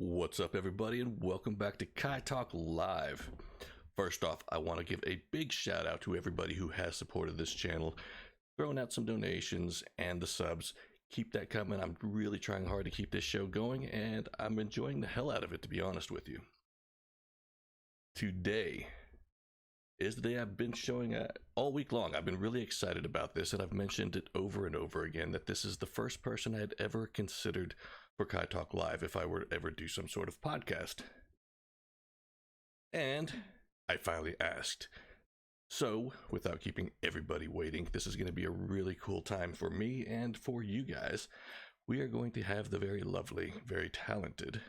What's up, everybody, and welcome back to KyTalk Live. First off, I want to give a big shout out to everybody who has supported this channel, throwing out some donations and the subs. Keep that coming. I'm really trying hard to keep this show going, and I'm enjoying the hell out of it, to be honest with you. Today is the day I've been showing all week long. I've been really excited about this, and I've mentioned it over and over again that this is the first person I had ever considered for KyTalk Live if I were to ever do some sort of podcast. And I finally asked. So, without keeping everybody waiting, this is going to be a really cool time for me and for you guys. We are going to have the very lovely, very talented,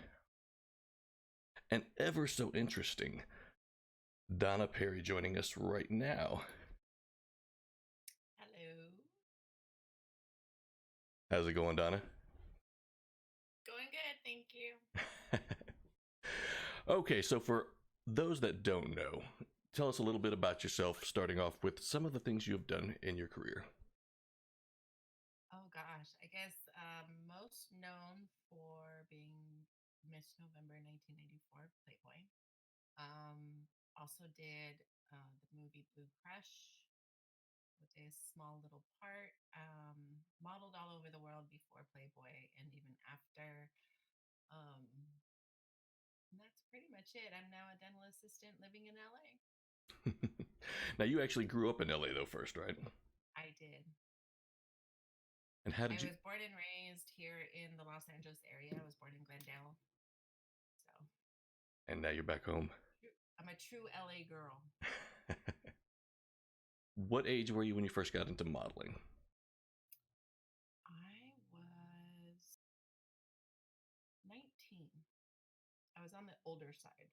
and ever so interesting Donna Perry joining us right now. Hello. How's it going, Donna? Going good, thank you. Okay, so for those that don't know, tell us a little bit about yourself, starting off with some of the things you have done in your career. Oh gosh, I guess most known for being Miss November 1994 Playboy. Also did the movie Blue Crush with a small little part. Modeled all over the world before Playboy and even after. And that's pretty much it. I'm now a dental assistant living in LA. Now, you actually grew up in LA, though, first, right? I did. And how did I you? was born and raised here in the Los Angeles area. I was born in Glendale. So. And now you're back home. I'm a true LA girl. What age were you when you first got into modeling? I was 19. I was on the older side.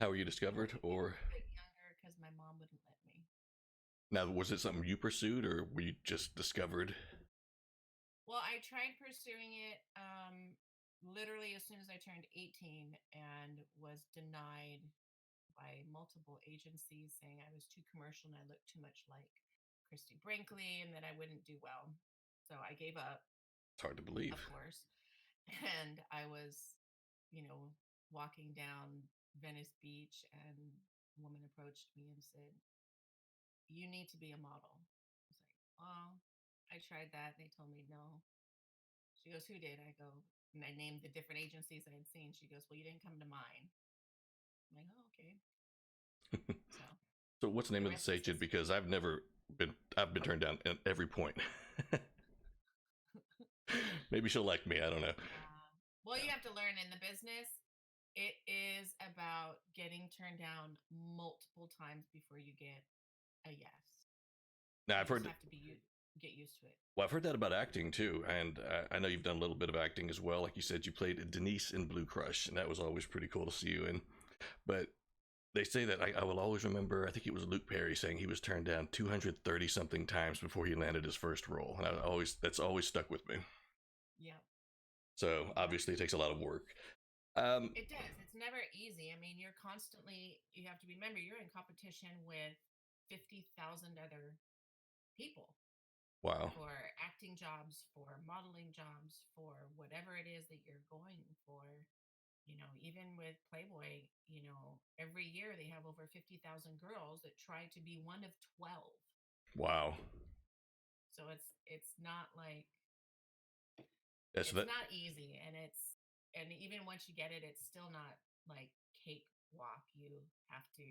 How were you discovered, or? A bit younger because my mom wouldn't let me. Now, was it something you pursued, or were you just discovered? Well, I tried pursuing it literally as soon as I turned 18 and was denied by multiple agencies saying I was too commercial and I looked too much like Christy Brinkley and that I wouldn't do well. So I gave up. It's hard to believe. Of course. And I was, walking down Venice Beach and a woman approached me and said, "You need to be a model." I was like, "Oh, I tried that." They told me no. She goes, "Who did?" I go, and I named the different agencies I had seen. She goes, "Well, you didn't come to mine." I'm like, "Oh, okay." So what's the name of this agent? Because I've been turned down at every point. Maybe she'll like me. I don't know. Well, you have to learn in the business. It is about getting turned down multiple times before you get a yes. Now, I've heard. You have to get used to it. Well, I've heard that about acting too, and I know you've done a little bit of acting as well. Like you said, you played Denise in Blue Crush, and that was always pretty cool to see you in. But they say that I will always remember, I think it was Luke Perry saying he was turned down 230 something times before he landed his first role, and that's always stuck with me. Yeah. So obviously it takes a lot of work. It does. It's never easy. I mean, you have to remember, you're in competition with 50,000 other people. Wow. For acting jobs, for modeling jobs, for whatever it is that you're going for. Even with Playboy, every year they have over 50,000 girls that try to be one of 12. Wow. So it's not like it's not easy, and even once you get it, it's still not like cakewalk. You have to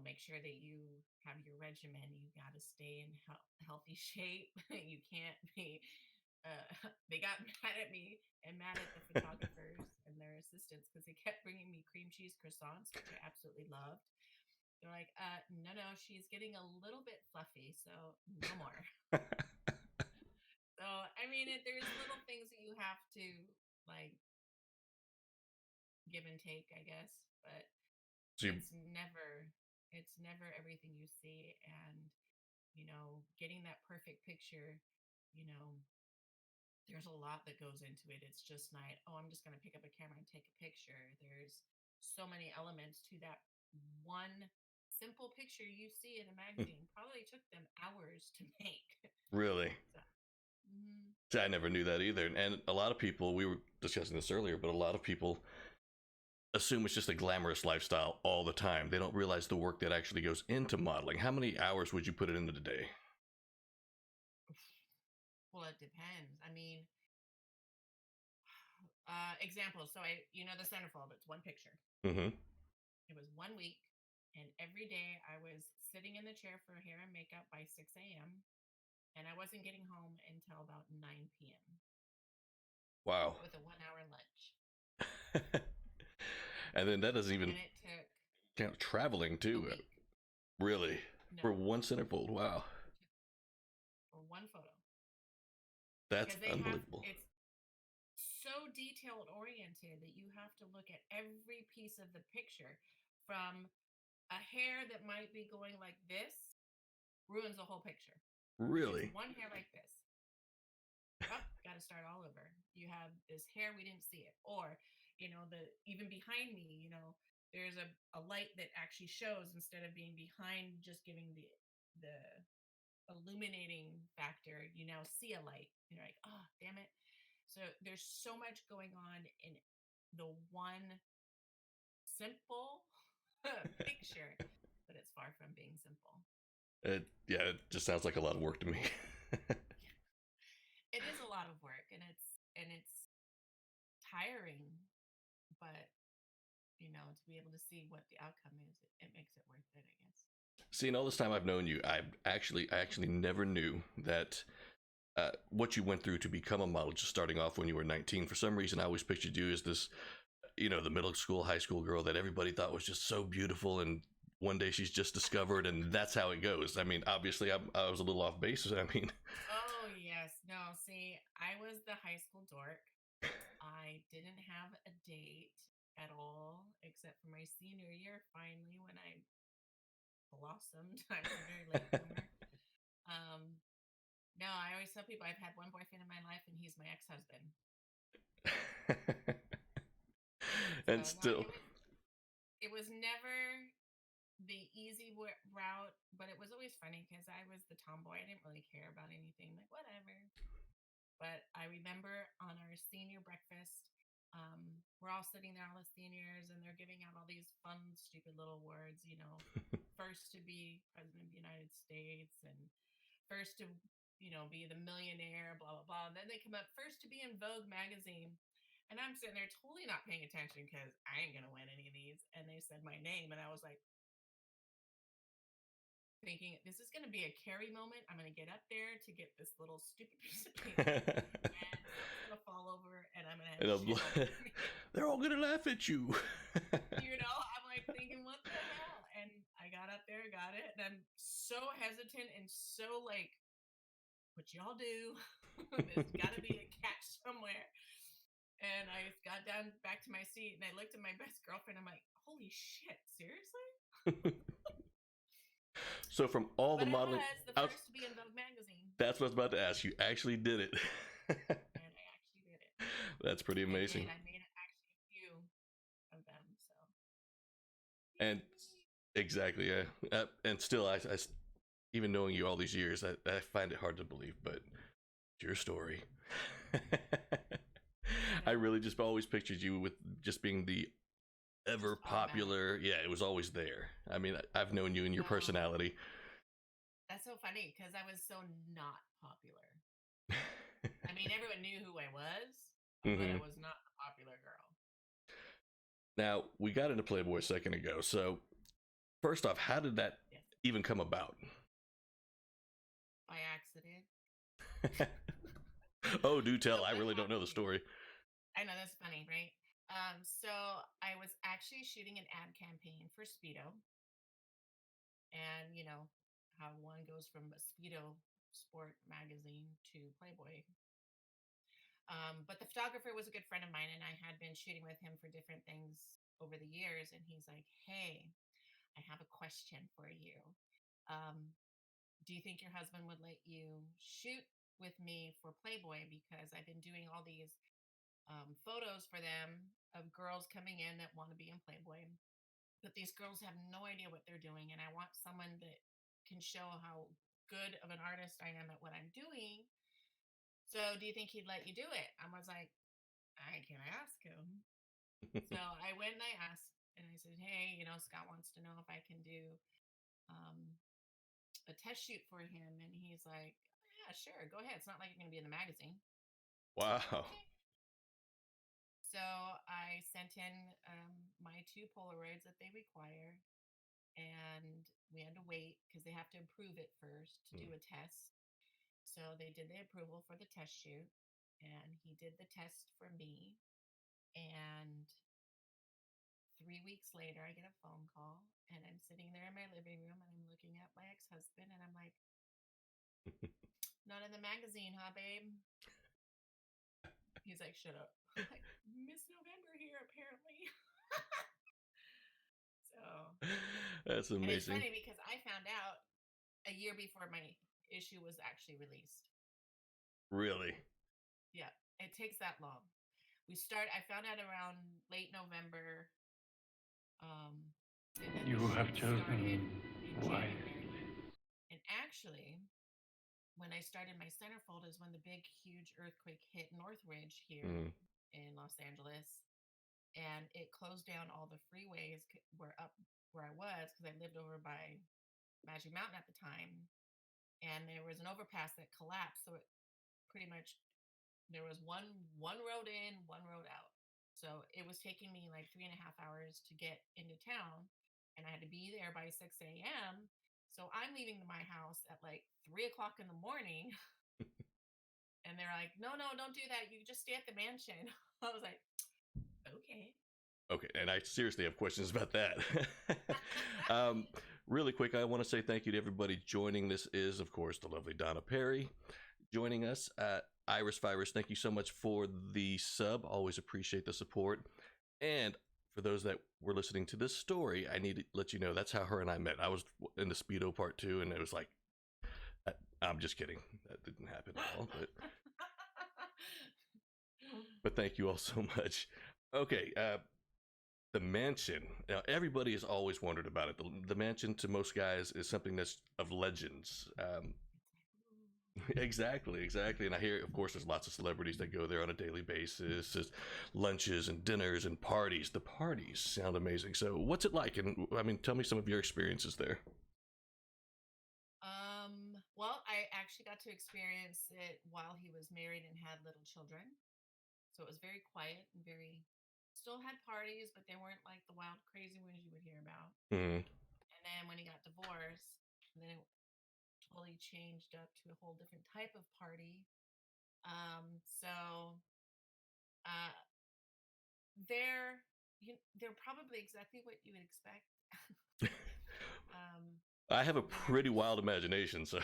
make sure that you have your regimen. You got to stay in healthy shape. You can't be. They got mad at me and mad at the photographers and their assistants because they kept bringing me cream cheese croissants, which I absolutely loved. They're like, no, she's getting a little bit fluffy, so no more. So, I mean, there's little things that you have to, like, give and take, I guess. But it's never everything you see. And, getting that perfect picture, there's a lot that goes into it. It's just not, oh, I'm just going to pick up a camera and take a picture. There's so many elements to that one simple picture you see in a magazine. Probably took them hours to make. Really? See, I never knew that either. And a lot of people, we were discussing this earlier, but a lot of people assume it's just a glamorous lifestyle all the time. They don't realize the work that actually goes into modeling. How many hours would you put it into the day? Well, it depends. I mean, example. So the centerfold. It's one picture. Mm-hmm. It was 1 week, and every day I was sitting in the chair for hair and makeup by 6 a.m. and I wasn't getting home until about 9 p.m. Wow. with a 1 hour lunch. And then that doesn't even And it took count traveling a too. week. Really? For No, one centerfold. Wow. for one photo. That's Because they have unbelievable. it's so detail oriented that you have to look at every piece of the picture, from a hair that might be going like this ruins the whole picture. It's Really? one hair like this. Oh, got to start all over. You have this hair, we didn't see it. Or, the even behind me, there's a light that actually shows instead of being behind, just giving the illuminating factor. You now see a light. You're like, oh, damn it. So there's so much going on in the one simple picture, but it's far from being simple. Yeah, it just sounds like a lot of work to me. It is a lot of work, and it's tiring, but to be able to see what the outcome is, it makes it worth it, I guess. See, in all this time I've known you, I actually never knew that what you went through to become a model, just starting off when you were 19. For some reason, I always pictured you as this, the middle school, high school girl that everybody thought was just so beautiful, and one day she's just discovered, and that's how it goes. I mean, obviously, I was a little off base. I mean, Oh, yes. No, see, I was the high school dork. I didn't have a date at all, except for my senior year, finally, when I blossomed. I was a very late bloomer. Um, no, I always tell people I've had one boyfriend in my life, and he's my ex-husband. So and no, still, it was never the easy route, but it was always funny because I was the tomboy. I didn't really care about anything, like whatever. But I remember on our senior breakfast, we're all sitting there, all the seniors, and they're giving out all these fun, stupid little words, first to be president of the United States, and first to, be the millionaire, blah, blah, blah. And then they come up first to be in Vogue magazine. And I'm sitting there totally not paying attention because I ain't going to win any of these. And they said my name, and I was like, thinking this is going to be a Carrie moment. I'm going to get up there to get this little stupid piece of paper, and something's going to fall over, and I'm going to have shit all over me. they're all gonna laugh at you. I'm like thinking, what the hell? And I got up there, got it, and I'm so hesitant and so like, what y'all do? There's got to be a catch somewhere. And I got down back to my seat, and I looked at my best girlfriend. I'm like, holy shit, seriously? So from all the But I modeling, was the first to be in Vogue magazine. that's what I was about to ask. You actually did it. And I actually did it. That's pretty I amazing. did. I made actually a few of them. So, And exactly, yeah. And still, even knowing you all these years, I find it hard to believe, but it's your story. I really just always pictured you with just being the ever popular. Yeah, it was always there. I mean, I've known you and your personality. That's so funny because I was so not popular. I mean, everyone knew who I was, but I was not the popular girl. Now, we got into Playboy a second ago. So, first off, how did that even come about? By accident. Oh, do tell. I really don't know the story. I know, that's funny, right? So I was actually shooting an ad campaign for Speedo. And how one goes from a Speedo sport magazine to Playboy. But the photographer was a good friend of mine, and I had been shooting with him for different things over the years. And he's like, hey, I have a question for you. Do you think your husband would let you shoot with me for Playboy? Because I've been doing all these photos for them of girls coming in that want to be in Playboy. But these girls have no idea what they're doing. And I want someone that can show how good of an artist I am at what I'm doing. So do you think he'd let you do it? I was like, I can ask him. So I went and I asked, and I said, hey, Scott wants to know if I can do um, a test shoot for him. And he's like, yeah, sure, go ahead. It's not like you're going to be in the magazine. Wow. Okay. So I sent in my 2 Polaroids that they require, and we had to wait because they have to approve it first to do a test. So they did the approval for the test shoot, and he did the test for me. And 3 weeks later, I get a phone call, and I'm sitting there in my living room, and I'm looking at my ex-husband, and I'm like, not in the magazine, huh, babe? He's like, shut up. I'm like, Miss November here, apparently. So That's and it's amazing. funny because I found out a year before my issue was actually released. Really? Yeah, it takes that long. I found out around late November. And then the You have shoot started chosen in wisely. January. And actually, when I started my centerfold is when the big, huge earthquake hit Northridge here Mm. in Los Angeles. And it closed down all the freeways up where I was because I lived over by Magic Mountain at the time. And there was an overpass that collapsed. So it pretty much, there was one road in, one road out. So it was taking me like 3.5 hours to get into town, and I had to be there by 6 a.m. So I'm leaving my house at like 3 o'clock in the morning, and they're like, "No, no, don't do that. You just stay at the mansion." I was like, "Okay." Okay, and I seriously have questions about that. um, really quick, I want to say thank you to everybody joining. This is, of course, the lovely Donna Perry joining us. Iris Virus, thank you so much for the sub. Always appreciate the support. And for those that were listening to this story, I need to let you know that's how her and I met. I was in the Speedo part 2, and it was like, I'm just kidding. That didn't happen at all. But thank you all so much. Okay, the mansion. Now, everybody has always wondered about it. The mansion, to most guys, is something that's of legends. Exactly. And I hear, of course, there's lots of celebrities that go there on a daily basis. There's lunches and dinners and parties. The parties sound amazing. So, what's it like? And I mean, tell me some of your experiences there. Well, I actually got to experience it while he was married and had little children. So it was very quiet and still had parties, but they weren't like the wild, crazy ones you would hear about. Mm. And then when he got divorced, then it totally changed up to a whole different type of party. So uh, they're probably exactly what you would expect. I have a pretty There's wild imagination, so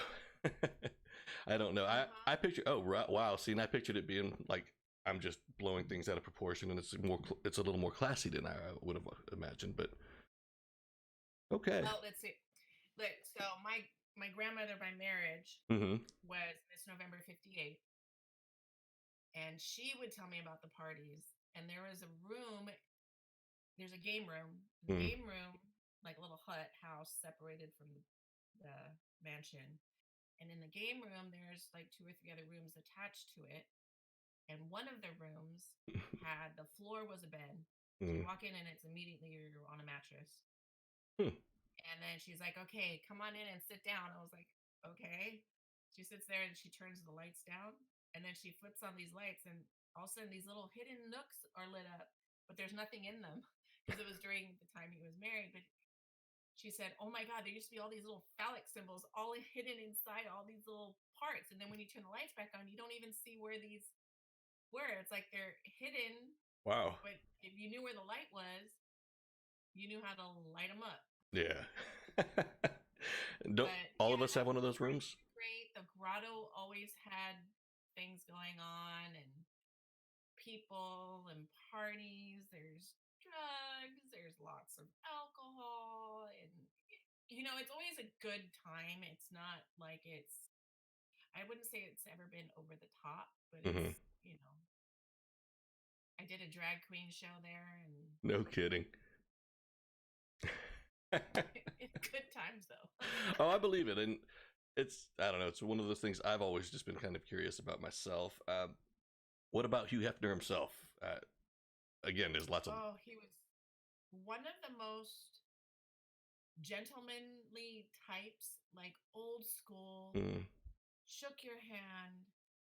I don't know. I picture. Oh, wow. See, and I pictured it being like I'm just blowing things out of proportion, and it's a little more classy than I would have imagined. But okay. Well, let's see. Look, so my grandmother by marriage Mm-hmm. was Miss November '58, and she would tell me about the parties. And there was a room. There's a game room. The Mm. game room, like a little hut house, separated from the mansion. And in the game room, there's like 2 or 3 other rooms attached to it. And one of the rooms had the floor was a bed. So you Mm. walk in and it's immediately you're on a mattress. Hmm. And then she's like, okay, come on in and sit down. I was like, okay. She sits there and she turns the lights down. And then she flips on these lights, and all of a sudden these little hidden nooks are lit up, but there's nothing in them because it was during the time he was married. But she said, oh my God, there used to be all these little phallic symbols all hidden inside all these little parts. And then when you turn the lights back on, you don't even see where these were. It's like they're hidden. Wow. But if you knew where the light was, you knew how to light them up. Yeah. Don't But all yeah, of us have one of those parties rooms? were great. The grotto always had things going on and people and parties. There's drugs. There's lots of alcohol, and it's always a good time. It's not like I wouldn't say it's ever been over the top, but Mm-hmm. I did a drag queen show there, and No kidding. it's good times though. Oh, I believe it. And It's, I don't know, it's one of those things I've always just been kind of curious about myself. What about Hugh Hefner himself? Again, there's lots of. Oh, he was one of the most gentlemanly types, like old school, Mm, shook your hand.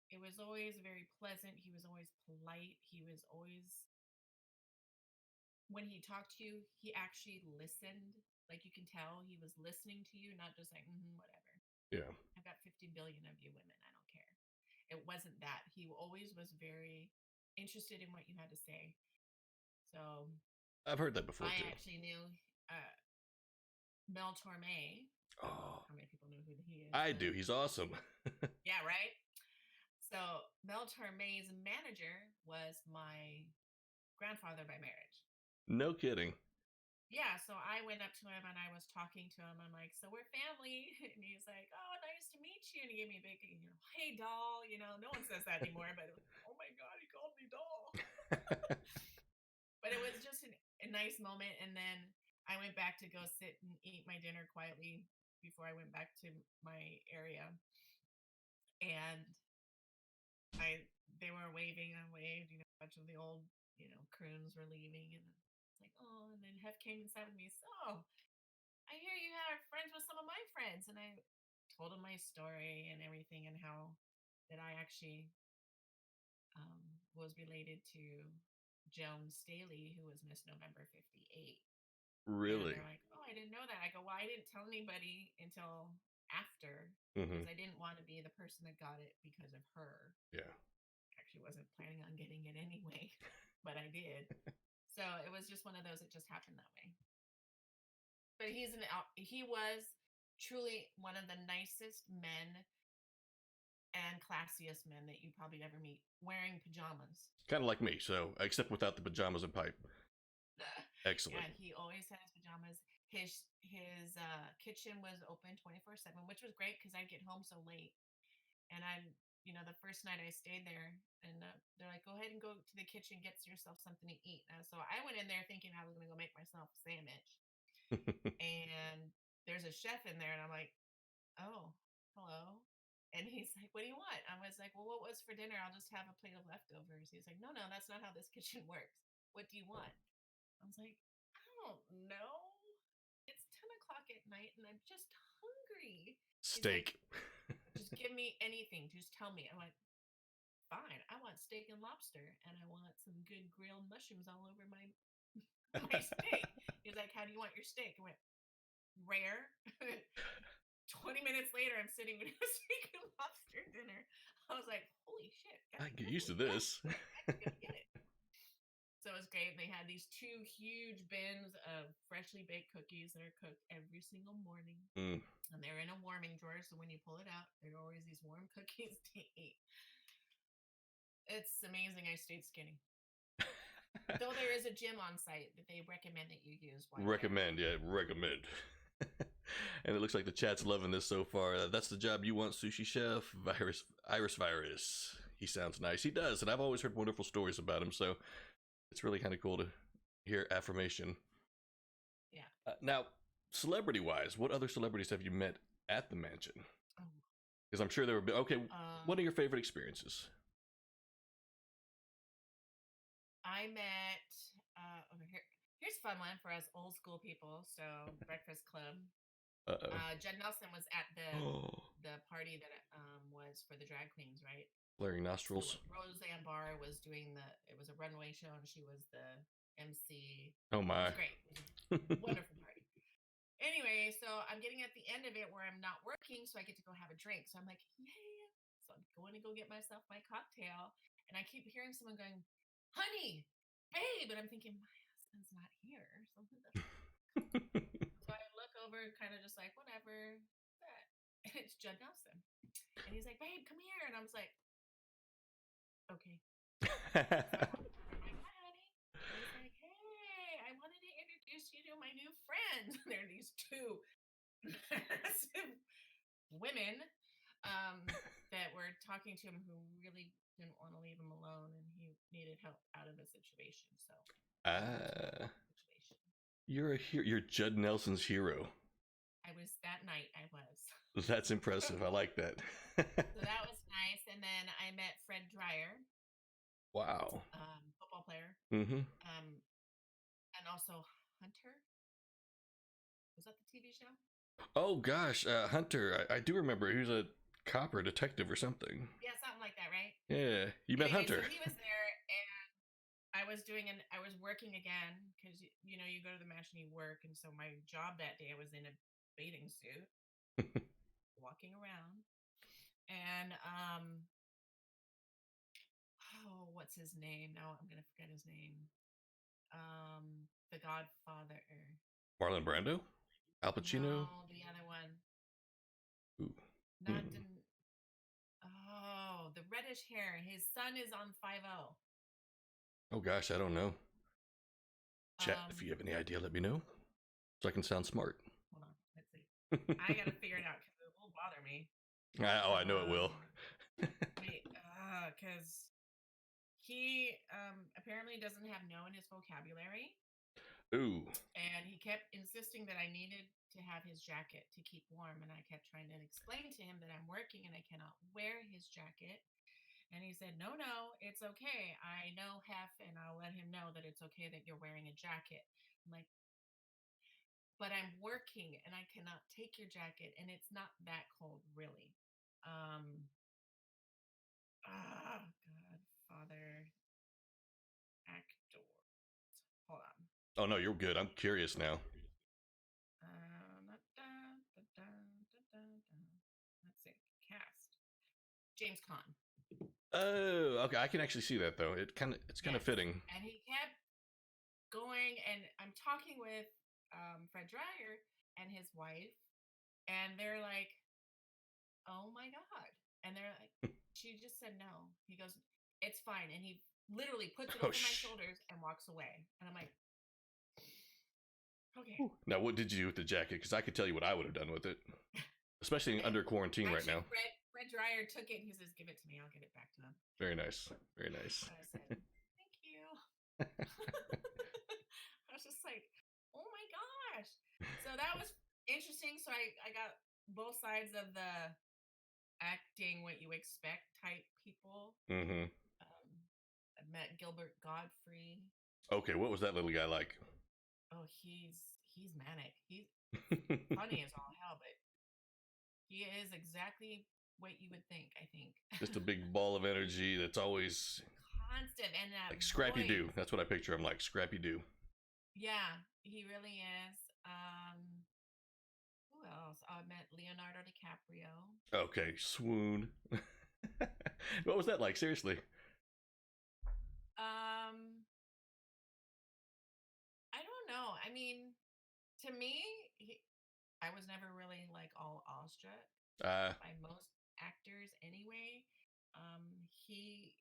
It was always very pleasant. He was always polite. He was always, when he talked to you, he actually listened. Like you can tell he was listening to you, not just like, whatever. yeah, I've got 50 billion of you women. I don't care. It wasn't that. He always was very interested in what you had to say. So I've heard that before I too. actually knew uh, Mel Torme. I don't know Oh, how many people know who he is, I but do. He's awesome. yeah, right. So Mel Torme's manager was my grandfather by marriage. No kidding. Yeah, so I went up to him and I was talking to him. I'm like, "So we're family," and he's like, "Oh, nice to meet you." And he gave me a big, "Hey, doll." No one says that anymore, but oh my god, he called me doll. But it was just a nice moment. And then I went back to go sit and eat my dinner quietly before I went back to my area, and I they were waving. I waved. A bunch of the old croons were leaving, and it's like, oh. And then Hef came inside with me. So I hear you are friends with some of my friends, and I told him my story and everything, and how that I actually was related to Joan Staley, who was Miss November '58. And Really? they're like, "Oh, I didn't know that." I go, "Well, I didn't tell anybody until after Hmm. because I didn't want to be the person that got it because of her. Yeah. Actually, wasn't planning on getting it anyway, but I did. So it was just one of those. It just happened that way. But he was truly one of the nicest men and classiest men that you probably ever meet, wearing pajamas. Kind of like me, so except without the pajamas and pipe. Excellent. Yeah, he always had his pajamas. His kitchen was open 24/7, which was great because I'd get home so late. And the first night I stayed there, and they're like, "Go ahead and go to the kitchen, get yourself something to eat." So I went in there thinking I was gonna go make myself a sandwich, and there's a chef in there, and I'm like, "Oh, hello." And he's like, "What do you want?" I was like, "Well, what was for dinner? I'll just have a plate of leftovers." He's like, "No, no, that's not how this kitchen works. What do you want?" I was like, "I don't know. It's 10 o'clock at night and I'm just hungry." He's like, Steak. "Just give me anything. Just tell me." I'm like, "Fine. I want steak and lobster, and I want some good grilled mushrooms all over my my steak." He's like, "How do you want your steak?" I went, "Rare." 20 minutes later, I'm sitting with a steak and lobster dinner. I was like, "Holy shit, I get used to definitely got this. I'm actually gonna get it." So it was great. They had these two huge bins of freshly baked cookies that are cooked every single morning. Mm. And they're in a warming drawer. So when you pull it out, there are always these warm cookies to eat. It's amazing I stayed skinny. Though there is a gym on site that they recommend that you use while you're there. Recommend, yeah, recommend. And it looks like the chat's loving this so far. That's the job you want, sushi chef. Iris Virus. He sounds nice. He does, and I've always heard wonderful stories about him. So it's really kind of cool to hear affirmation. Yeah. Now, celebrity-wise, what other celebrities have you met at the mansion? Oh, Because I'm sure there were. Okay, what are Um, your favorite experiences? I met over here. Here's a fun one for us old school people. So Breakfast Club. Uh Judd Nelson was at oh. the party that was for the drag queens, right? Flaring So nostrils. Roseanne Barr was doing it was a runway show and she was the MC. Oh It my. was great. It was a wonderful party. Anyway, so I'm getting at the end of it where I'm not working, so I get to go have a drink. So I'm like, yeah. So I'm going to go get myself my cocktail. And I keep hearing someone going, "Honey, babe." And I'm thinking, my husband's not here. So who the so I look over, kind of just like, whatever. And it's Judd Nelson. And he's like, "Babe, come here." And I was like, "Okay." So I walked over. I'm like, "Hi, honey." And he's like, "Hey, I wanted to introduce you to my new friends." There are these two massive women that were talking to him who really didn't want to leave him alone and he needed help out of a situation. So I helped him out of Ah, the situation. you're a hero. You're Judd Nelson's hero. was that night. I was. That's impressive. I like that. So that was nice. And then I met Fred Dreyer, Wow. football player, Mm-hmm. um, and also Hunter. Was that the TV show? Oh gosh, Hunter. I do remember he was a cop or detective or something. Yeah, something like that, right? Yeah, you met Anyway, so Hunter. he was there, and I was working again because you go to the match and you work, and so my job that day I was in a bathing suit, walking around, and oh, what's his name? Now I'm gonna forget his name. The Godfather. Marlon Brando, Al Pacino. No, the other one. Ooh. Not Hmm. Den- Oh, the reddish hair. His son is on 5-0. Oh gosh, I don't know. Chat, if you Um, have any idea, let me know so I can sound smart. Hold on. Let's see. I gotta figure it out because it will bother me. Oh, I know it will. Wait, because he apparently doesn't have no in his vocabulary, Ooh. and he kept insisting that I needed to have his jacket to keep warm, and I kept trying to explain to him that I'm working and I cannot wear his jacket. And he said, "No, no, it's okay. I know Hef, and I'll let him know that it's okay that you're wearing a jacket." I'm like, "But I'm working and I cannot take your jacket, and it's not that cold, really." Um, God, Father, actor. Hold on. Oh no, you're good. I'm curious now. Let's see. Cast. James Caan. Oh, okay. I can actually see that though. It's kind of Yes. fitting. And he kept going, and I'm talking with Fred Dreyer and his wife, and they're like, "Oh my God." And they're like, "She just said no." He goes, "It's fine." And he literally puts it Oh over my shoulders and walks away. And I'm like, okay. Now, what did you do with the jacket? Because I could tell you what I would have done with it, especially under quarantine right Actually, now. Fred Dreyer took it and he says, "Give it to me. I'll get it back to him." Very nice. Very nice. And I said, "Thank you." I was just like, "Oh my gosh." So that was interesting. So I got both sides of the acting what you expect type people. Mm-hmm. I met Gilbert Godfrey. Okay, what was that little guy like? Oh, he's manic. He's funny as all hell, but he is exactly what you would think, I think. Just a big ball of energy that's always Constant, and that like Scrappy voice. Doo. That's what I picture him like, Scrappy Doo. Yeah, he really is. Who else? I met Leonardo DiCaprio. Okay, swoon. What was that like? Seriously. Um, I don't know. I mean, to me, I was never really like all awestruck Uh, by most actors anyway. He,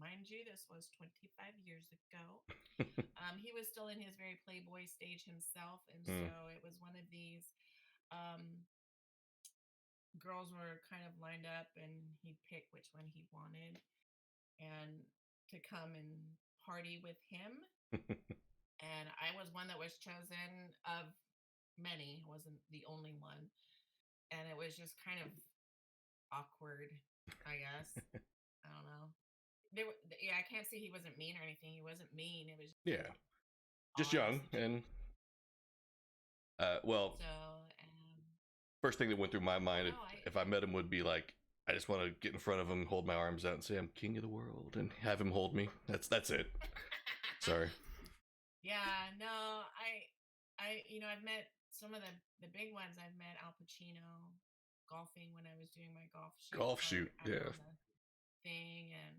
mind you, this was 25 years ago. He was still in his very playboy stage himself, and hmm. so it was one of these um, girls were kind of lined up, and he'd pick which one he wanted, and to come and party with him. And I was one that was chosen of many. I wasn't the only one, and it was just kind of awkward, I guess. I don't know. Yeah, I can't say he wasn't mean or anything. He wasn't mean. It was Yeah, just odd young situation. and well, So, first thing that went through my mind no, if I met him would be like, I just want to get in front of him, hold my arms out, and say I'm king of the world, and have him hold me. That's it. Sorry. Yeah, no, I've met some of the big ones. I've met Al Pacino golfing when I was doing my golf shoot Golf shoot. part out Yeah. on the thing, and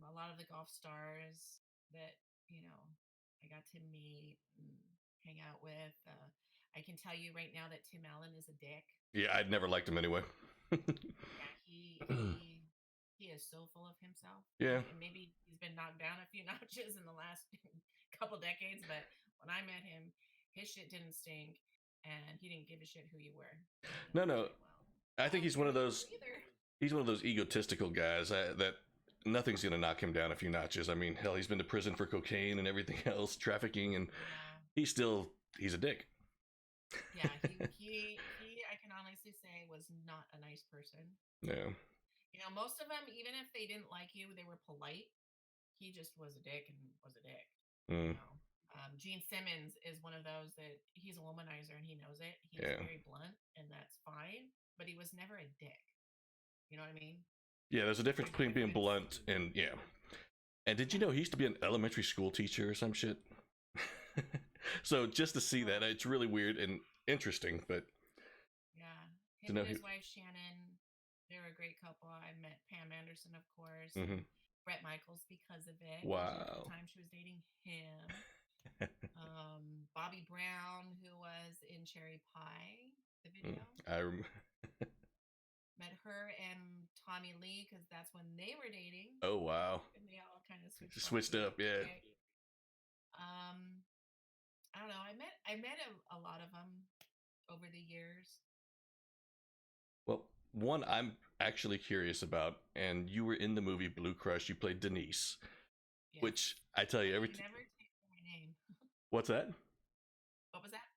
a lot of the golf stars that I got to meet and hang out with. I can tell you right now that Tim Allen is a dick. Yeah, I'd never liked him anyway. Yeah, he is so full of himself. Yeah. And maybe he's been knocked down a few notches in the last couple decades, but when I met him, his shit didn't stink, and he didn't give a shit who you were. No. I think he's one of those. Either. He's one of those egotistical guys that nothing's gonna knock him down a few notches. I mean, hell, he's been to prison for cocaine and everything else, trafficking, and he's a dick. Yeah, he I can honestly say was not a nice person. Yeah. You know, most of them, even if they didn't like you, they were polite. He just was a dick and was a dick. You Mm, know, Gene Simmons is one of those that he's a womanizer and he knows it. He's yeah. very blunt and that's fine, but he was never a dick. You know what I mean? Yeah, there's a difference There's a between being difference. blunt and yeah. And did you Yeah. know he used to be an elementary school teacher or some shit? So just to see that, Well, it's really weird and interesting, but yeah. to Him know and he. his wife Shannon, they're a great couple. I met Pam Anderson, of course, and Mhm. Brett Michaels because of it. Because at the Wow. time she was dating him. Bobby Brown, who was in Cherry Pie, the Mm, video. I rem- Met her and Tommy Lee because that's when they were dating, oh wow, and they all kind of switched off switched really up, yeah. quick. Um, I don't know. I met a lot of them over the years. Well, one I'm actually curious about, and you were in the movie Blue Crush. You played Denise, Yes, which I tell but you they every. never take my name. What's that? What was that?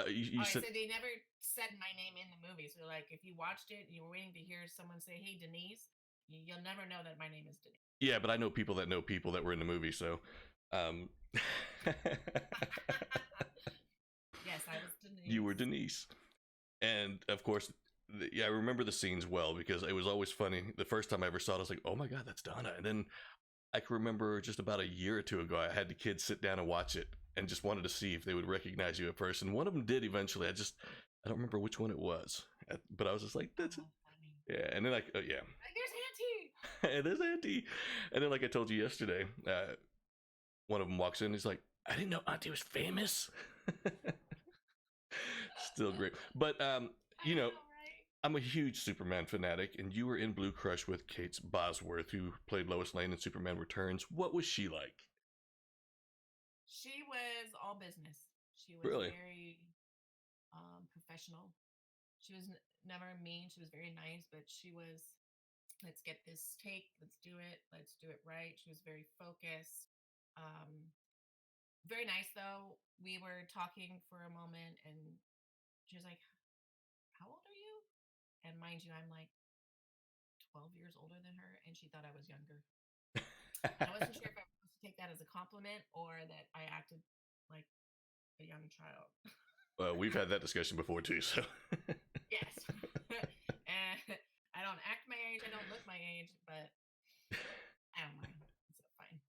You Oh, I said. said they never said my name in the movie. So, like, if you watched it and you were waiting to hear someone say, "Hey, Denise," you'll never know that my name is Denise. Yeah, but I know people that were in the movie, so. Um, Yes, I was you were Denise. Denise, and of course, yeah, I remember the scenes well because it was always funny. The first time I ever saw it, I was like, "Oh my god, that's Donna!" And then I can remember just about a year or two ago, I had the kids sit down and watch it, and just wanted to see if they would recognize you at first. And one of them did eventually. I don't remember which one it was, but I was just like, "That's it." Oh, funny. Yeah, and then like, yeah, Like, there's Auntie. and there's Auntie, and then like I told you yesterday, one of them walks in, he's like, "I didn't know Auntie was famous." Still great, but I you know, know, right? I'm a huge Superman fanatic, and you were in Blue Crush with Kate Bosworth, who played Lois Lane in Superman Returns. What was she like? She was all business. She was Really? very professional. She was never mean. She was very nice, but she was, let's get this take, let's do it right. She was very focused. Um, Very nice, though. We were talking for a moment, and she was like, "How old are you?" And mind you, I'm like 12 years older than her, and she thought I was younger. And I wasn't sure if I was supposed to take that as a compliment or that I acted like a young child. Well, we've had that discussion before too. So Yes. And I don't act my age, I don't look my age, but I don't mind. It's fine.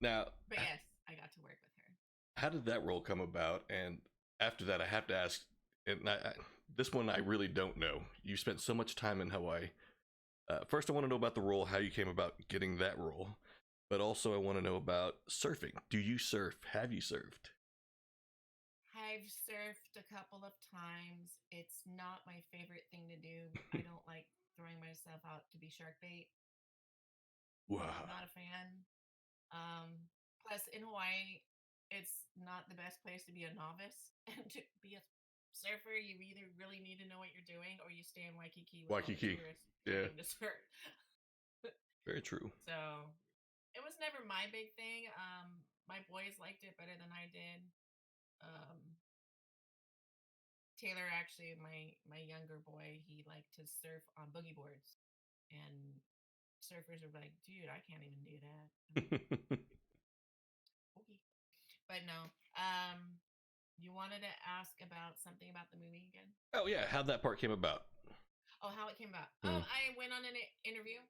now, But yes, I got to work with her. how did that role come about? And after that, I have to ask. And this one I really don't know. You spent so much time in Hawaii. First, I want to know about the role, how you came about getting that role, but also I want to know about surfing. Do you surf? Have you surfed? I've surfed a couple of times. It's not my favorite thing to do. I don't like throwing myself out to be shark bait. Wow. Not a fan. Plus, in Hawaii, it's not the best place to be a novice and to be a surfer. You either really need to know what you're doing or you stay in Waikiki with all the Waikiki. tourists Yeah, coming to surf. very true. So it was never my big thing. My boys liked it better than I did. Um, Taylor actually, my younger boy, he liked to surf on boogie boards, and surfers are like, "Dude, I can't even do that." I'm like, okay, but no. You wanted to ask about something about the movie again? Oh yeah, how that part came about. Oh, how it came about. Mm-hmm. I went on an interview,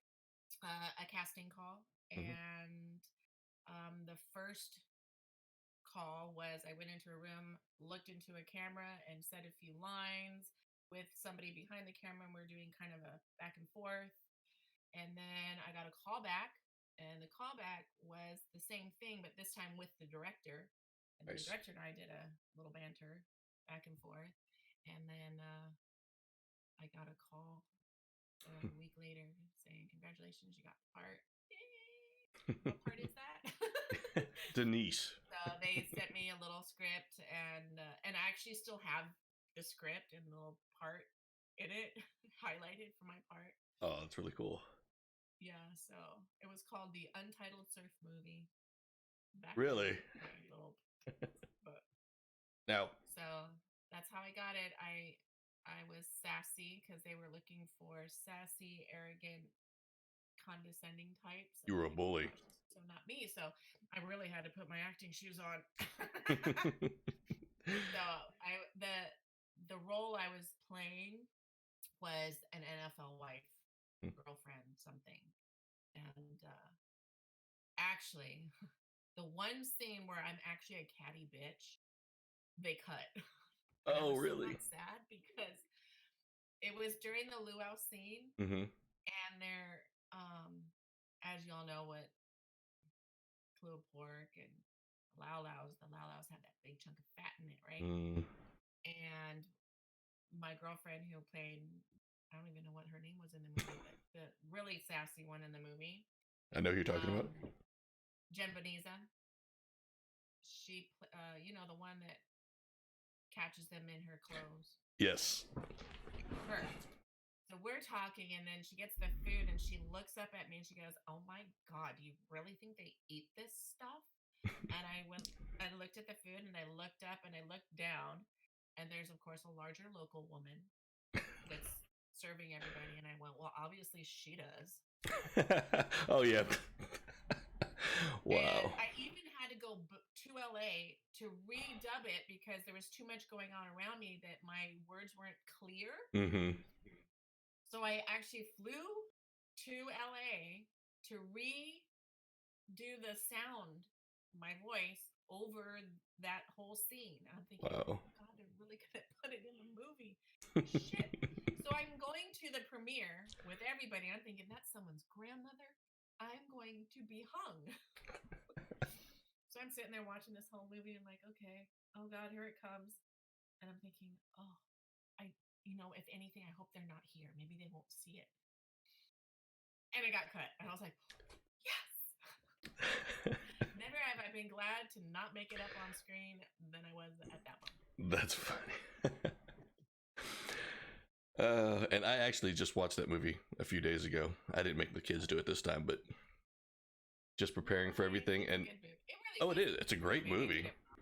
a casting call, Mm-hmm. and the first call was I went into a room, looked into a camera, and said a few lines with somebody behind the camera, and we're doing kind of a back and forth. And then I got a call back, and the callback was the same thing, but this time with the director. And then the Nice. director and I did a little banter back and forth. And then I got a call a week later saying, "Congratulations, you got the part." Yay! What part is that? Denise. So they sent me a little script, and I actually still have the script and the little part in it highlighted for my part. Oh, that's really cool. Yeah, so it was called the Untitled Surf Movie back in Really? my little book. Now, So That's how I got it. I was sassy because they were looking for sassy, arrogant, condescending types, You and I'm were a like, oh bully. gosh, so not me. So I really had to put my acting shoes on. So the role I was playing was an NFL wife, girlfriend, something, and actually, the one scene where I'm actually a catty bitch, they cut. And I Oh, was so really? sad because it was during the luau scene, Mm-hmm. and they're, as y'all know, what pulled pork and the lao laos have that big chunk of fat in it, right? Mm, And my girlfriend who played, I don't even know what her name was in the movie, but the really sassy one in the movie, I know who you're talking about. Jen Beniza, the one that catches them in her clothes, Yes. her. So we're talking, and then she gets the food, and she looks up at me, and she goes, "Oh my God, do you really think they eat this stuff?" And I looked at the food, and I looked up, and I looked down, and there's of course a larger local woman that's serving everybody, and I went, "Well, obviously she does." Oh, yeah. And Wow. I even had to go to LA to redub it because there was too much going on around me that my words weren't clear. Mm-hmm. So I actually flew to LA to redo the sound, my voice over that whole scene. And I'm thinking, oh Wow. God, they're really gonna put it in the movie. Shit. So I'm going to the premiere with everybody. I'm thinking that's someone's grandmother. I'm going to be hung. So I'm sitting there watching this whole movie and like, okay, oh God, here it comes. And I'm thinking, oh, if anything, I hope they're not here. Maybe they won't see it. And it got cut. And I was like, yes. Never have I been glad to not make it up on screen than I was at that moment. That's funny. And I actually just watched that movie a few days ago. I didn't make the kids do it this time, but just preparing for Nice. everything. It's a And good movie. It really oh, it was is. a It's a good great movie. They did movie. it well.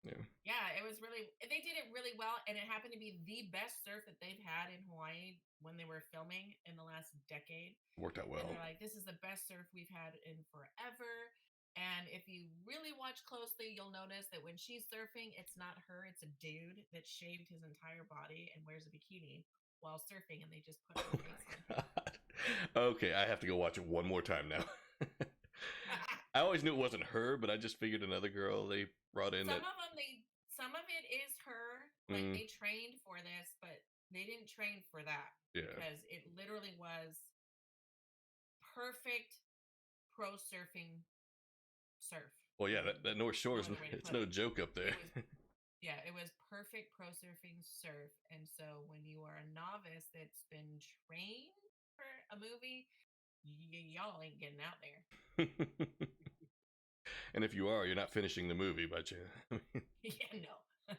Yeah. Yeah, it was really, they did it really well. And it happened to be the best surf that they've had in Hawaii when they were filming in the last decade. Worked out And well. they're like, this is the best surf we've had in forever. And if you really watch closely, you'll notice that when she's surfing, it's not her, it's a dude that shaved his entire body and wears a bikini while surfing, and they just put her Oh face in. my God. Okay, I have to go watch it one more time now. I always knew it wasn't her, but I just figured another girl they brought in some that. of them, some of it is her. Like Mm, they trained for this, but they didn't train for that yeah. because it literally was perfect pro surfing surf. Well, yeah, that North No Shore is other way to it's put no it. joke up there. It was Yeah, it was perfect pro surfing surf. And so when you are a novice that's been trained for a movie, y'all ain't getting out there. And if you are, you're not finishing the movie, but you. Yeah, no.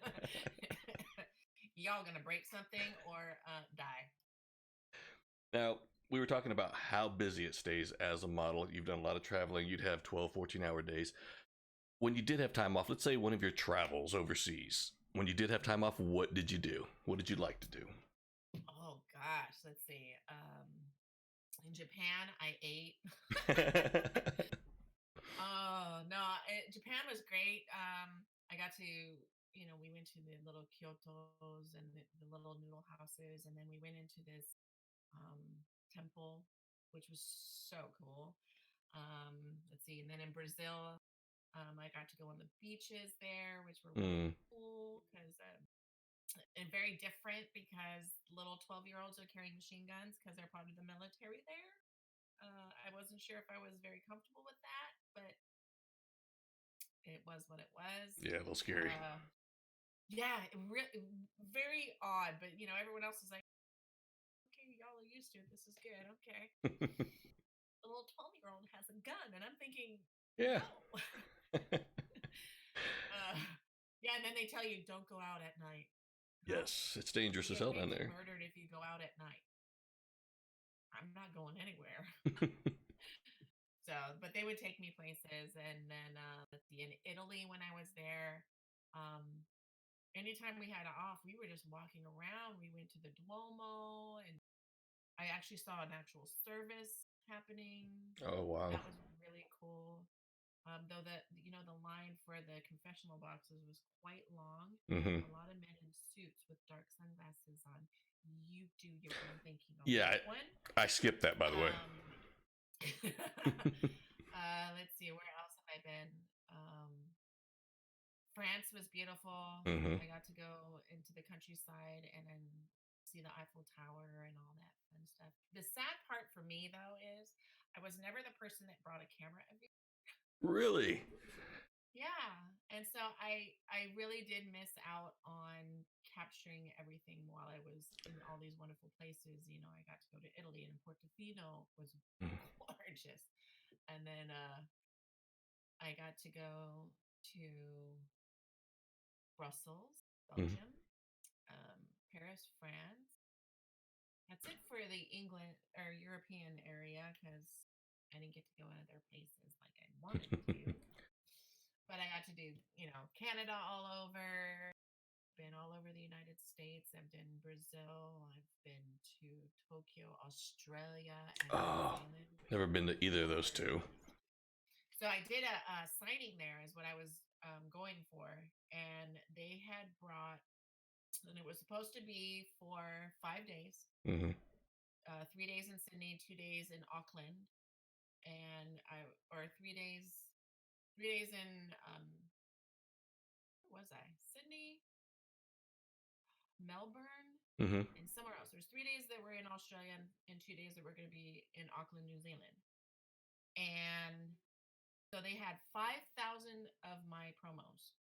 Y'all gonna break something or die. Now, we were talking about how busy it stays as a model. You've done a lot of traveling. You'd have 12, 14-hour days. When you did have time off, let's say one of your travels overseas, when you did have time off, what did you do? What did you like to do? Oh gosh, let's see. In Japan, I ate. Oh no, Japan was great. I got to, we went to the little Kyotos and the little noodle houses, and then we went into this temple, which was so cool. Let's see, and then in Brazil, I got to go on the beaches there, which were really Mm, cool because and very different because little 12-year-olds are carrying machine guns because they're part of the military there. I wasn't sure if I was very comfortable with that, but it was what it was. yeah, a little scary. Yeah, very odd, but everyone else is like, okay, y'all are used to it. This is good. Okay. The little 12-year-old has a gun, and I'm thinking, Yeah. no. Yeah, and then they tell you don't go out at night. Huh? Yes, it's dangerous You as get hell down raped and there. murdered if you go out at night. I'm not going anywhere. So, but they would take me places, and then let's see, in Italy when I was there, um, anytime we had off, we were just walking around. We went to the Duomo, and I actually saw an actual service happening. Oh wow. That was really cool. Though the line for the confessional boxes was quite long, and Hmm. a lot of men in suits with dark sunglasses on. You do your own thinking on Yeah, that one. I skipped that, by the way. Um, let's see, where else have I been? France was beautiful. Hmm. I got to go into the countryside and then see the Eiffel Tower and all that fun stuff. The sad part for me though is I was never the person that brought a camera every. Really? Yeah. And so I really did miss out on capturing everything while I was in all these wonderful places. I got to go to Italy, and Portofino was gorgeous. And then I got to go to Brussels, Hmm. Belgium, Paris, France. That's it for the England or European area because I didn't get to go in other places like I wanted to. But I got to do, Canada all over, been all over the United States. I've been Brazil. I've been to Tokyo, Australia, and New Oh, Zealand, which never were been to either of those two. gorgeous. So I did a signing there, is what I was going for, and they had brought, and it was supposed to be for 5 days, Hmm. 3 days in Sydney, 2 days in Auckland, and or 3 days in where was I? Sydney, Melbourne, Hmm. and somewhere else. There's 3 days that were in Australia and 2 days that were going to be in Auckland, New Zealand. And so they had 5,000 of my promos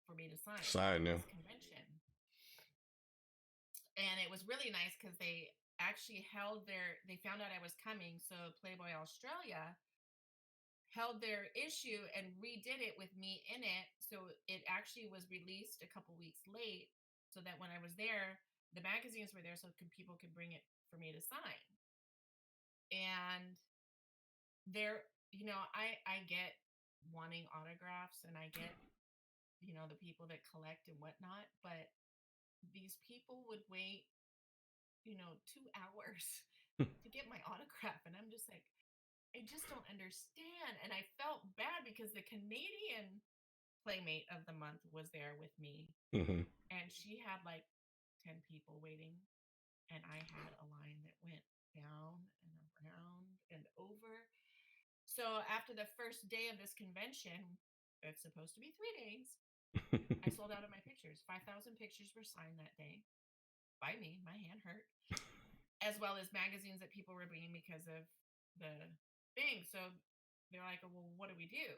for me to sign Sign, at yeah. this convention. And it was really nice because they actually they found out I was coming. So Playboy Australia held their issue and redid it with me in it. So it actually was released a couple weeks late so that when I was there, the magazines were there so people could bring it for me to sign. And I get wanting autographs, and I get, the people that collect and whatnot, but these people would wait, 2 hours to get my autograph. And I'm just like, I just don't understand. And I felt bad because the Canadian Playmate of the month was there with me, Hmm. and she had like 10 people waiting, and I had a line that went down and around and over. So after the first day of this convention, it's supposed to be 3 days, I sold out of my pictures. 5,000 pictures were signed that day by me. My hand hurt, as well as magazines that people were bringing because of the thing. So they're like, well, what do we do?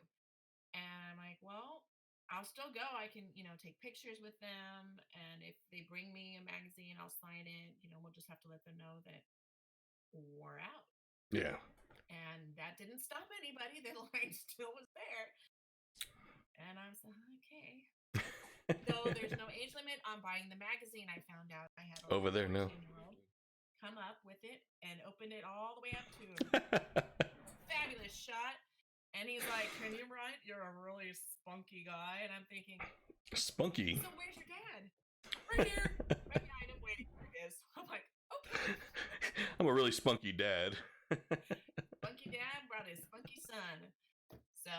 And I'm like, well, I'll still go. I can, take pictures with them. And if they bring me a magazine, I'll sign it. We'll just have to let them know that we're out. Yeah. And that didn't stop anybody. The line still was there. And I was like, okay. Though there's no age limit on buying the magazine, I found out I had a Over little there now. 14-year-old come up with it and open it all the way up to fabulous shot. And he's like, can you write? You're a really spunky guy. And I'm thinking, Spunky. so where's your dad? Right here. Right behind him, waiting. There he is. I'm like, okay. I'm a really spunky dad. Spunky dad brought his spunky son. So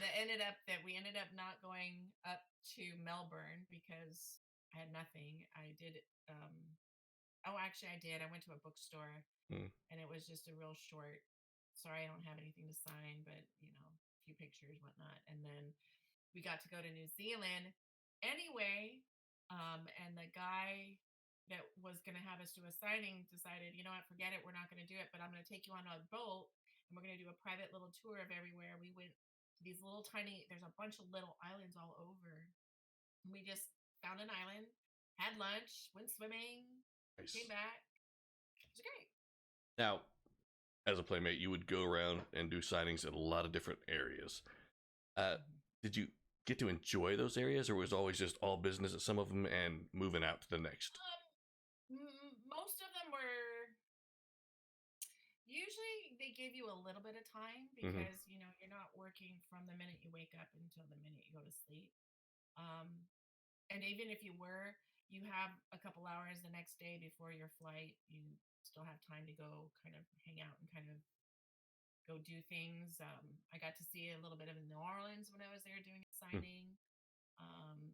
we ended up not going up to Melbourne because I had nothing. I did actually I did. I went to a bookstore, and it was just a real short, sorry, I don't have anything to sign, but a few pictures, whatnot. And then we got to go to New Zealand anyway. And the guy that was going to have us do a signing decided, you know what, forget it. We're not going to do it, but I'm going to take you on a boat, and we're going to do a private little tour of everywhere. We went to these little tiny, there's a bunch of little islands all over. And we just found an island, had lunch, went swimming, Nice. came back. It was great. Now, as a Playmate, you would go around and do signings in a lot of different areas. Did you get to enjoy those areas, or was it always just all business at some of them and moving out to the next? Most of them were, usually they give you a little bit of time because you're not working from the minute you wake up until the minute you go to sleep. And even if you have a couple hours the next day before your flight, you still have time to go kind of hang out and kind of go do things. I got to see a little bit of New Orleans when I was there doing a Hmm. signing.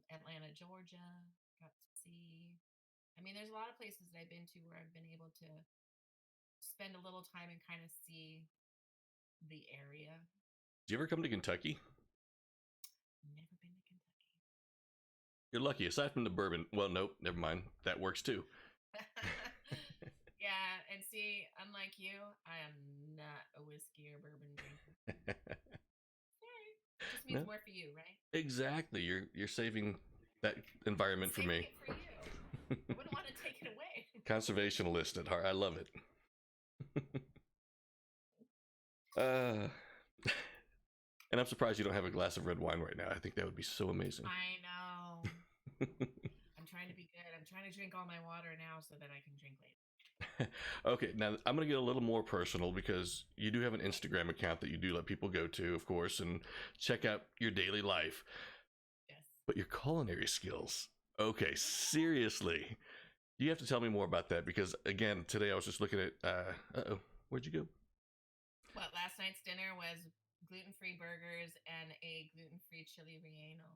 Atlanta, Georgia, got to see. I mean, there's a lot of places that I've been to where I've been able to spend a little time and kind of see the area. Did you ever come to Kentucky? Never been to Kentucky. You're lucky. Aside from the bourbon, well, nope, never mind. That works too. Yeah, and see, unlike you, I am not a whiskey or bourbon drinker. Sorry. Just means No, more for you, right? exactly. You're saving that environment for Saving me. it for you. I wouldn't want to take it away. Conservationalist at heart. I love it. uh, and I'm surprised you don't have a glass of red wine right now. I think that would be so amazing. I know. I'm trying to be good. I'm trying to drink all my water now so that I can drink later. Okay, now I'm going to get a little more personal because you do have an Instagram account that you do let people go to, of course, and check out your daily life. Yes. But your culinary skills. Okay, seriously. You have to tell me more about that because, again, today I was just looking at. Uh-oh, where'd you go? Well, last night's dinner was gluten-free burgers and a gluten-free chili relleno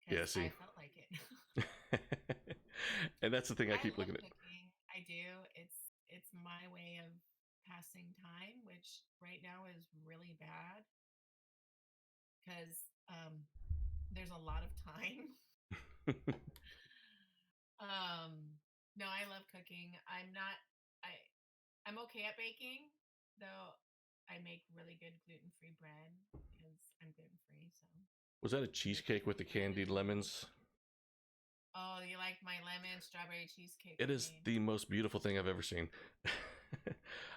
because Yeah, I see. felt like it. And that's the thing I I keep love looking at. cooking. I do. It's my way of passing time, which right now is really bad because there's a lot of time. um, no, I love cooking. I I'm okay at baking, though. I make really good gluten-free bread because I'm gluten-free. So Was that a I make cheesecake with the gluten-free bread candied lemons? Oh, you like my lemon strawberry cheesecake It I is made? the most beautiful thing I've ever seen.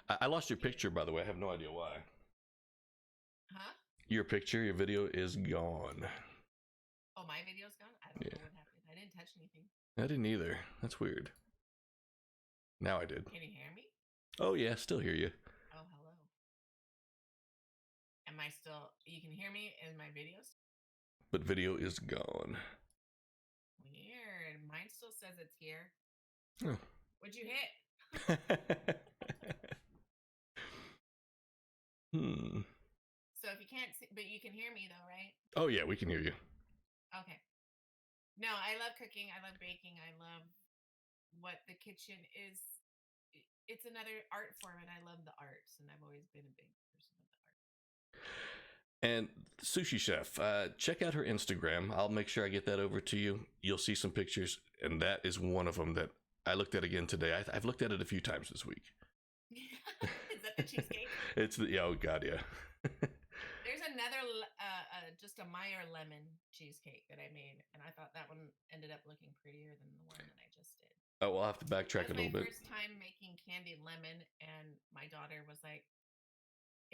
I lost your Thank you. picture, by the way. I have no idea why. Huh? Your picture, your video is gone. Oh, my video's gone? I don't Yeah, know what happened. I didn't touch anything. I didn't either. That's weird. Now I did. Can you hear me? Oh, yeah, still hear you. Oh, hello. Am I still, you can hear me in my videos? But video is gone. Weird. Mine still says it's here. Oh. What'd you hit? Hmm. So if you can't see, but you can hear me though, right? Oh, yeah, we can hear you. Okay. No, I love cooking. I love baking. I love what the kitchen is. It's another art form, and I love the arts, and I've always been a big person of the art. And Sushi Chef, check out her Instagram. I'll make sure I get that over to you. You'll see some pictures, and that is one of them that I looked at again today. I've looked at it a few times this week. Is that the cheesecake? It's the, yeah, oh God, yeah. There's another, just a Meyer lemon cheesecake that I made, and I thought that one ended up looking prettier than the one that I just did. Oh, we'll have to backtrack That a was my little bit. first time making candied lemon, and my daughter was like,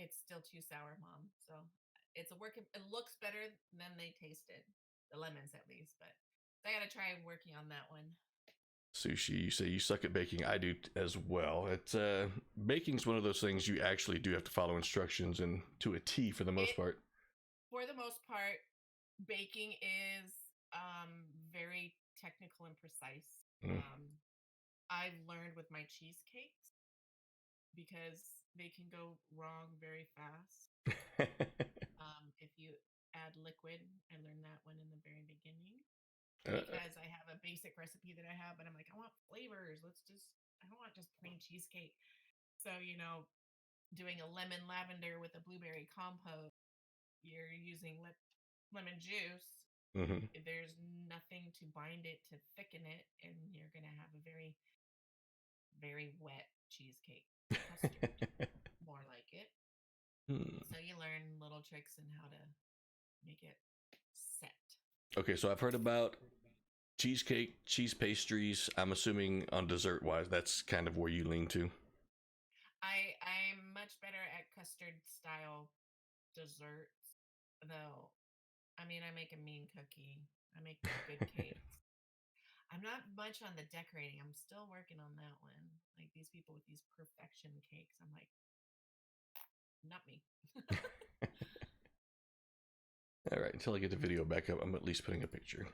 "It's still too sour, mom." So it's a work. It looks better than they tasted, the lemons at least. But I gotta try working on that one. Sushi, you say you suck at baking. I do as well. It's baking's one of those things you actually do have to follow instructions and to a T for the most It, part. for the most part, baking is very technical and precise. Mm. I've learned with my cheesecakes because they can go wrong very fast. If you add liquid, I learned that one in the very beginning because I have a basic recipe that I have, but I'm like, I want flavors. I don't want just plain cheesecake. So, doing a lemon lavender with a blueberry compote, you're using lemon juice. Mm-hmm. There's nothing to bind it to thicken it, and you're going to have a very, very wet cheesecake. Custard, more like it. So you learn little tricks in how to make it set. Okay, so I've heard about cheesecake, cheese pastries. I'm assuming on dessert wise, that's kind of where you lean to. I'm much better at custard style desserts, though. I mean, I make a mean cookie. I make good cakes. I'm not much on the decorating. I'm still working on that one. Like these people with these perfection cakes, I'm like, not me. All right, until I get the video back up, I'm at least putting a picture.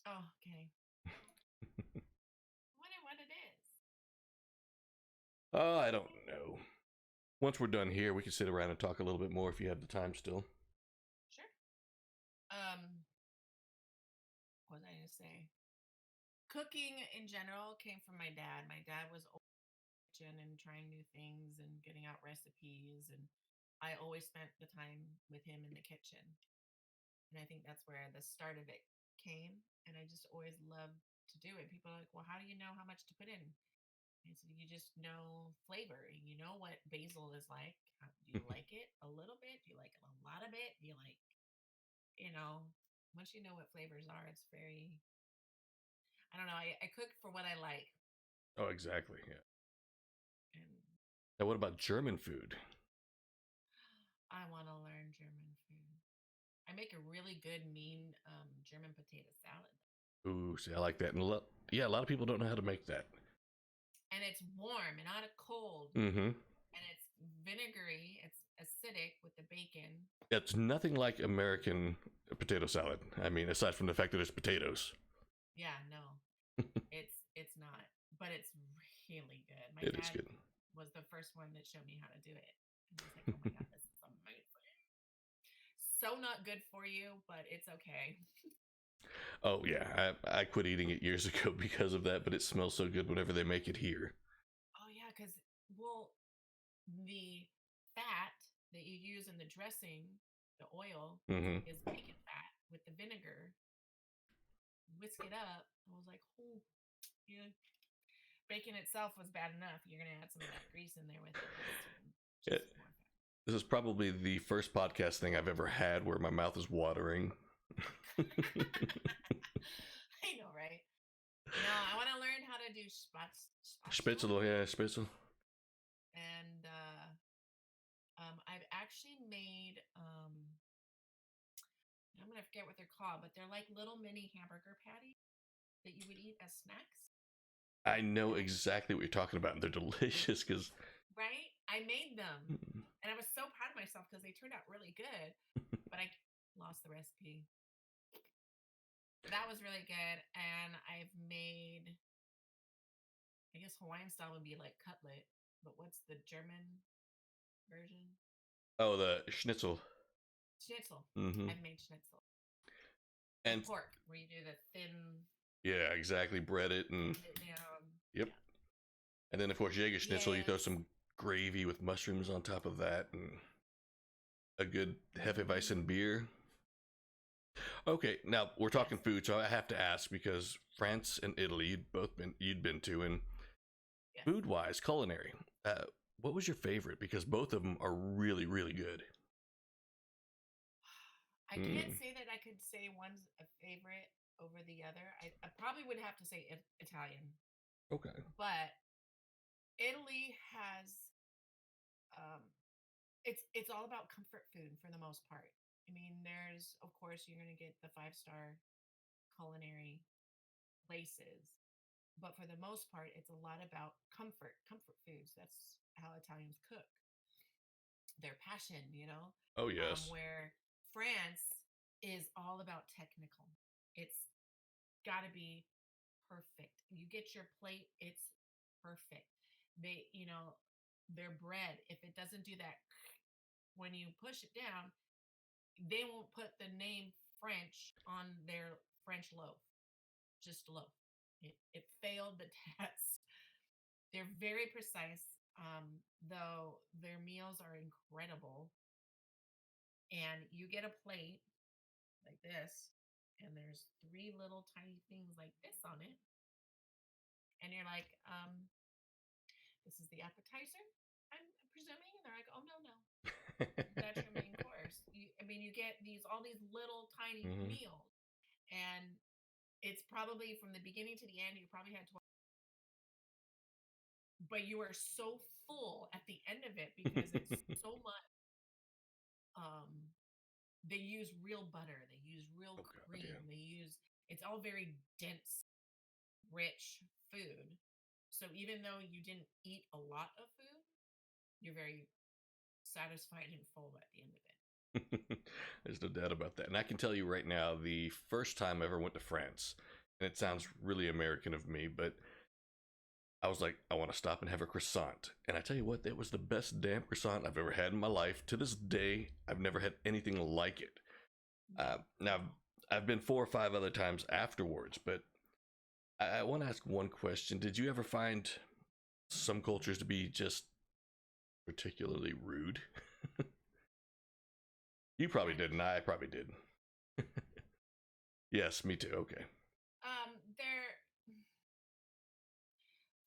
Oh, okay. Wonder what it is. Oh, I don't know. Once we're done here, we can sit around and talk a little bit more if you have the time still. Sure. What was I gonna say? Cooking in general came from my dad. My dad was always in the kitchen and trying new things and getting out recipes, and I always spent the time with him in the kitchen. And I think that's where the start of it came. And I just always loved to do it. People are like, "Well, how do you know how much to put in?" And so you just know flavor. You know what basil is like. Do you like it a little bit? Do you like it a lot of it? Do you like, you know, once you know what flavors are, it's very, I don't know. I cook for what I like. Oh, exactly. Yeah. And Now, what about German food? I want to learn German food. I make a really good, mean German potato salad. Ooh, see, I like that. And yeah, a lot of people don't know how to make that. And it's warm and not cold. Mm-hmm. And it's vinegary. It's acidic with the bacon. It's nothing like American potato salad. I mean, aside from the fact that it's potatoes. Yeah, no, it's not. But it's really good. My It is dad good. was the first one that showed me how to do it. And I was like, oh my God, this is amazing. So not good for you, but it's okay. Oh yeah, I quit eating it years ago because of that, but it smells so good whenever they make it here. Oh yeah, because well, the fat that you use in the dressing, the oil, Mm-hmm. is bacon fat with the vinegar. Whisk it up. I was like, oh, yeah. Bacon itself was bad enough. You're gonna add some of that grease in there with it. Yeah, Just more fat. this is probably the first podcast thing I've ever had where my mouth is watering. I know, right? No, I want to learn how to do Spitzel, yeah, spitzel. And I've actually made I'm gonna forget what they're called, but they're like little mini hamburger patties that you would eat as snacks. I know And exactly what you're talking about, and they're delicious because. right, I made them, and I was so proud of myself because they turned out really good. But I lost the recipe. That was really good, and I've made. I guess Hawaiian style would be like cutlet, but what's the German version? Oh, the schnitzel. Schnitzel. Mm-hmm. I've made schnitzel with And pork, where you do the thin, yeah, exactly. Bread it and bend it down. yep. Yeah. And then of course Jaeger schnitzel. You throw Yes. some gravy with mushrooms on top of that, and a good Hefeweizen Mm-hmm. beer. Okay, now we're Yes. talking food, so I have to ask because France and Italy you'd been to, and Yes. food wise, culinary. What was your favorite? Because both of them are really really good. I can't Mm, say that I could say one's a favorite over the other. I probably would have to say Italian, okay. but Italy has um, it's all about comfort food for the most part. I mean, there's of course you're gonna get the 5-star culinary places, but for the most part, it's a lot about comfort foods. That's how Italians cook. Their passion, Oh yes. where France is all about technical. It's got to be perfect. You get your plate, it's perfect. Their bread, if it doesn't do that, when you push it down, they won't put the name French on their French loaf, just loaf. It failed the test. They're very precise, though their meals are incredible. And you get a plate like this, and there's three little tiny things like this on it. And you're like, this is the appetizer, I'm presuming. And they're like, oh, no, no. That's your main course. You get all these little tiny Hmm. meals. And it's probably from the beginning to the end, you probably had 12, but you are so full at the end of it because it's so much. Um, they use real butter, they use real Oh god, cream, yeah. it's all very dense, rich food. So even though you didn't eat a lot of food, you're very satisfied and full at the end of it. There's no doubt about that. And I can tell you right now, the first time I ever went to France, and it sounds really American of me, but I was like, I want to stop and have a croissant. And I tell you what, that was the best damn croissant I've ever had in my life. To this day, I've never had anything like it. Now, I've been 4 or 5 other times afterwards, but I want to ask one question. Did you ever find some cultures to be just particularly rude? You probably didn't. I probably did. Yes, me too. Okay. They're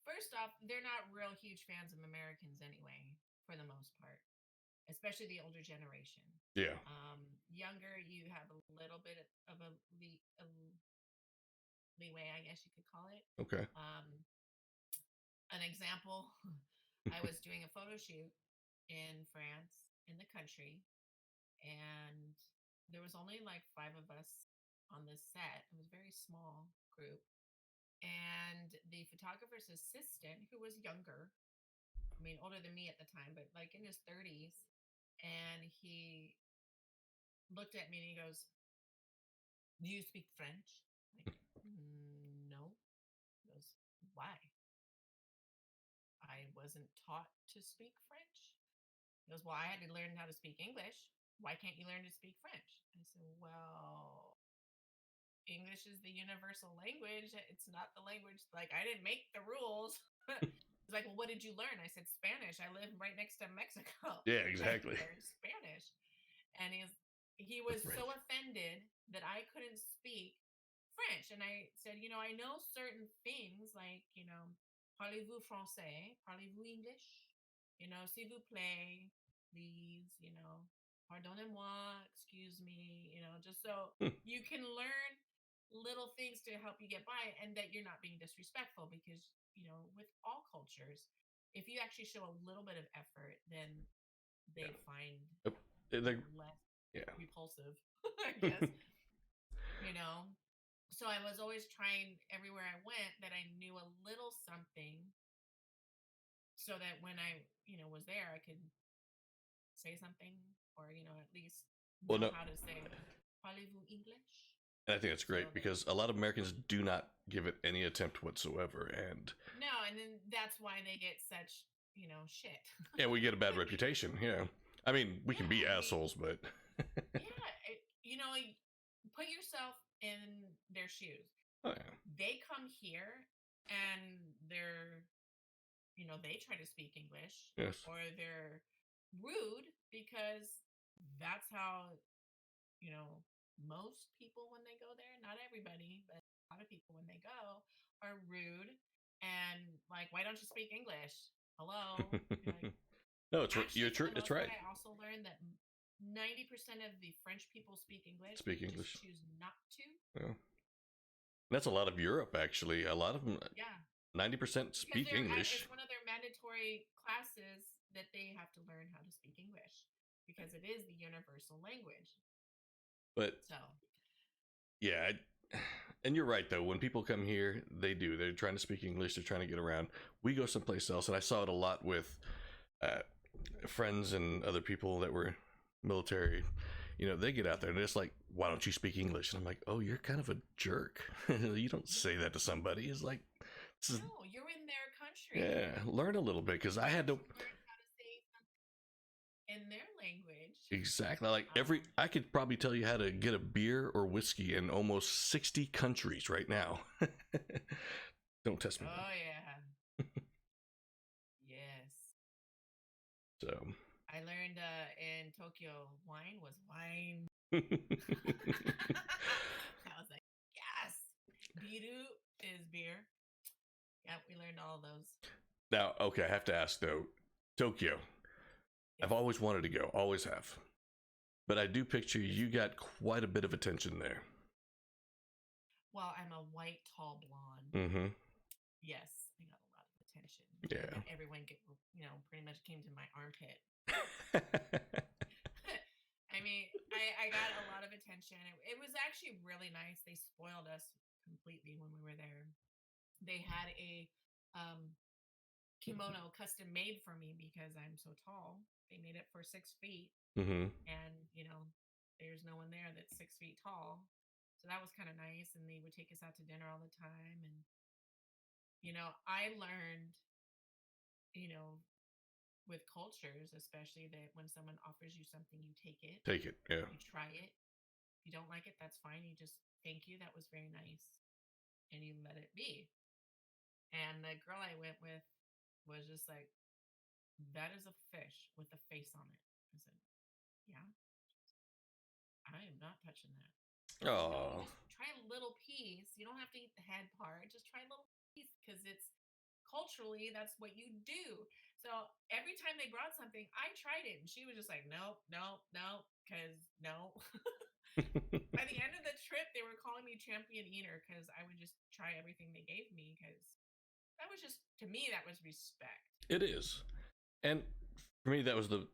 first off, they're not real huge fans of Americans anyway, for the most part, especially the older generation. Yeah. Younger, you have a little bit of a leeway, I guess you could call it. Okay. An example, I was doing a photo shoot in France, in the country, and there was only like 5 of us on this set. It was a very small group. And the photographer's assistant, who was younger, I mean, older than me at the time, but like in his 30s, and he looked at me and he goes, "Do you speak French?" Like, no. He goes, "Why?" "I wasn't taught to speak French." He goes, "Well, I had to learn how to speak English. Why can't you learn to speak French?" I said, "Well, English is the universal language. It's not the language. Like, I didn't make the rules." He's like, "Well, what did you learn?" I said, "Spanish. I live right next to Mexico." Yeah, I exactly. learned Spanish. And he The was French. so offended that I couldn't speak French. And I said, "I know certain things like, parlez-vous français? Parlez-vous English? S'il vous plaît, please, pardonnez-moi, excuse me, just so you can learn little things to help you get by and that you're not being disrespectful because, with all cultures, if you actually show a little bit of effort, then they find Yep. less Yeah. repulsive, I guess, you know. So I was always trying everywhere I went that I knew a little something so that when I, was there, I could say something or, at least Well, know no, how to say, parlez-vous English? and I think that's So great that, because a lot of Americans do not give it any attempt whatsoever, and no, and then that's why they get such, shit. we get a bad reputation. Yeah. I mean, we can Yeah, be I mean, assholes, but yeah, put yourself in their shoes. oh yeah, They come here and they try to speak English yes. or they're rude because that's how, you know, most people when they go there, not everybody, but a lot of people when they go are rude and like, "Why don't you speak English? Hello?" You're like, No, actually, you're for true. the It's most part, right. I also learned that 90% of the French people speak English. Speak They just English. choose not to. Yeah. That's a lot of Europe, actually. A lot of them, Yeah. 90% Because speak English. it's one of their mandatory classes that they have to learn how to speak English because it is the universal language. But So, yeah, and you're right though. When people come here, they do. They're trying to speak English. They're trying to get around. We go someplace else, and I saw it a lot with uh, friends and other people that were military. They get out there and it's like, "Why don't you speak English?" And I'm like, "Oh, you're kind of a jerk. You don't say that to somebody." It's like, this is, no, you're in their country. yeah, learn a little bit because Why I had don't to. you learn how to say something in their language? Exactly. Like Um, I could probably tell you how to get a beer or whiskey in almost 60 countries right now. Don't test me oh, yeah. Yes. though. I learned in Tokyo, wine was wine. So, I was like, yes. Biru is beer. Yeah, we learned all those. now, okay, I have to ask though, Tokyo. I've Yes. always wanted to go, always have. But I do picture you got quite a bit of attention there. Well, I'm a white, tall blonde. Mm-hmm. Yes, I got a lot of attention. Yeah. And everyone pretty much came to my armpit. I mean, I got a lot of attention. It was actually really nice. They spoiled us completely when we were there. They had a kimono custom made for me because I'm so tall. They made it for 6 feet. Mm-hmm. and there's no one there that's 6 feet tall. So that was kind of nice, and they would take us out to dinner all the time. And I learned, you know, with cultures, especially, that when someone offers you something, you take it, Take it. Yeah. you try it. If you don't like it, that's fine. You just thank you. That was very nice, and you let it be. And the girl I went with was just like, "That is a fish with a face on it." I said, "Yeah, I am not touching that." She's like, "No, you Oh, just try a little piece. You don't have to eat the head part. Just try a little piece because it's culturally that's what you do." So every time they brought something, I tried it, and she was just like, "Nope, nope, nope," because no. By the end of the trip, they were calling me champion eater because I would just try everything they gave me because that was just, to me, that was respect. it is. And for me, that was the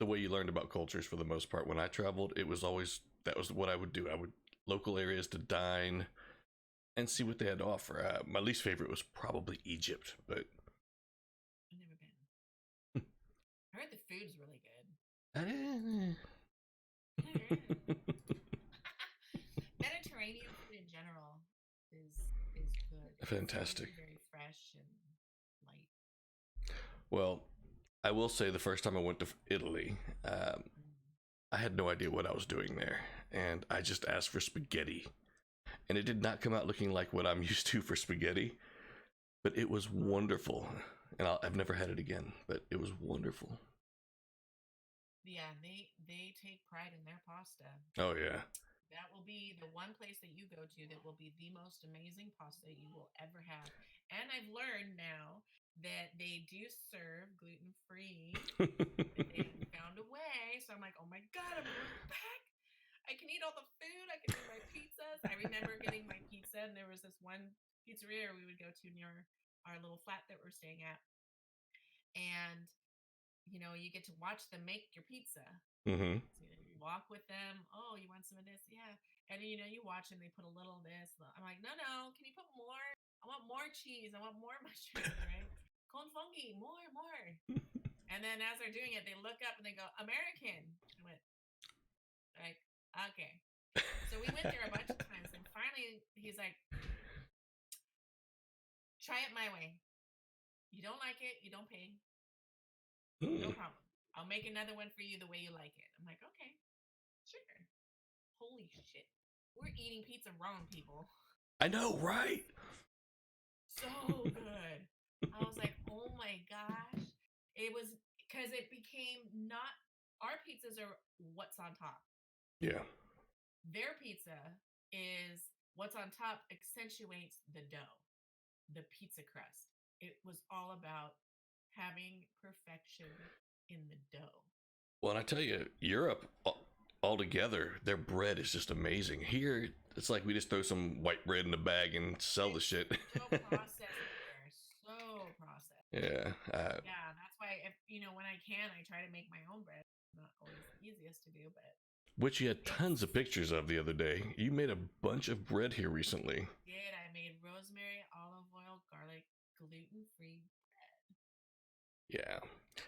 way you learned about cultures for the most part. When I traveled, it was always that was what I would do. I would local areas to dine and see what they had to offer. My least favorite was probably Egypt, but I've never been. I heard the food's really good. Mediterranean food in general is good. It's fantastic. usually very fresh and light. Well, I will say the first time I went to Italy, Mm. I had no idea what I was doing there, and I just asked for spaghetti, and it did not come out looking like what I'm used to for spaghetti, but it was wonderful, and I've never had it again, but it was wonderful. Yeah, they take pride in their pasta. Oh yeah. That will be the one place that you go to that will be the most amazing pasta you will ever have. And I've learned now that they do serve gluten free. That they found a way. So I'm like, oh my God, I'm going back. I can eat all the food. I can eat my pizzas. I remember getting my pizza, and there was this one pizzeria we would go to near our little flat that we're staying at. And, you get to watch them make your pizza. Mm-hmm. So, you walk with them. Oh, you want some of this? Yeah. And, you watch them. They put a little of this. I'm like, no, no. Can you put more? I want more cheese. I want more mushrooms, right? Con fungi, more, more. And then as they're doing it, they look up and they go, American. I went, like, okay. So we went there a bunch of times, and finally he's like, try it my way. You don't like it, you don't pay. No problem. I'll make another one for you the way you like it. I'm like, okay, sure. Holy shit. We're eating pizza wrong, people. I know, right? So good. I was like, oh my gosh. It was because it became not, our pizzas are what's on top. Yeah. Their pizza is what's on top accentuates the dough, the pizza crust. It was all about having perfection in the dough. Well, and I tell you, Europe altogether, their bread is just amazing. Here, it's like we just throw some white bread in a bag and sell the It's shit. so processed there, so processed. Yeah. Yeah, that's why, if when I can, I try to make my own bread. Not always the easiest to do, but Which you had tons it's of pictures of the other day. You made a bunch of bread here recently. good. I made rosemary, olive oil, garlic, gluten-free. Yeah.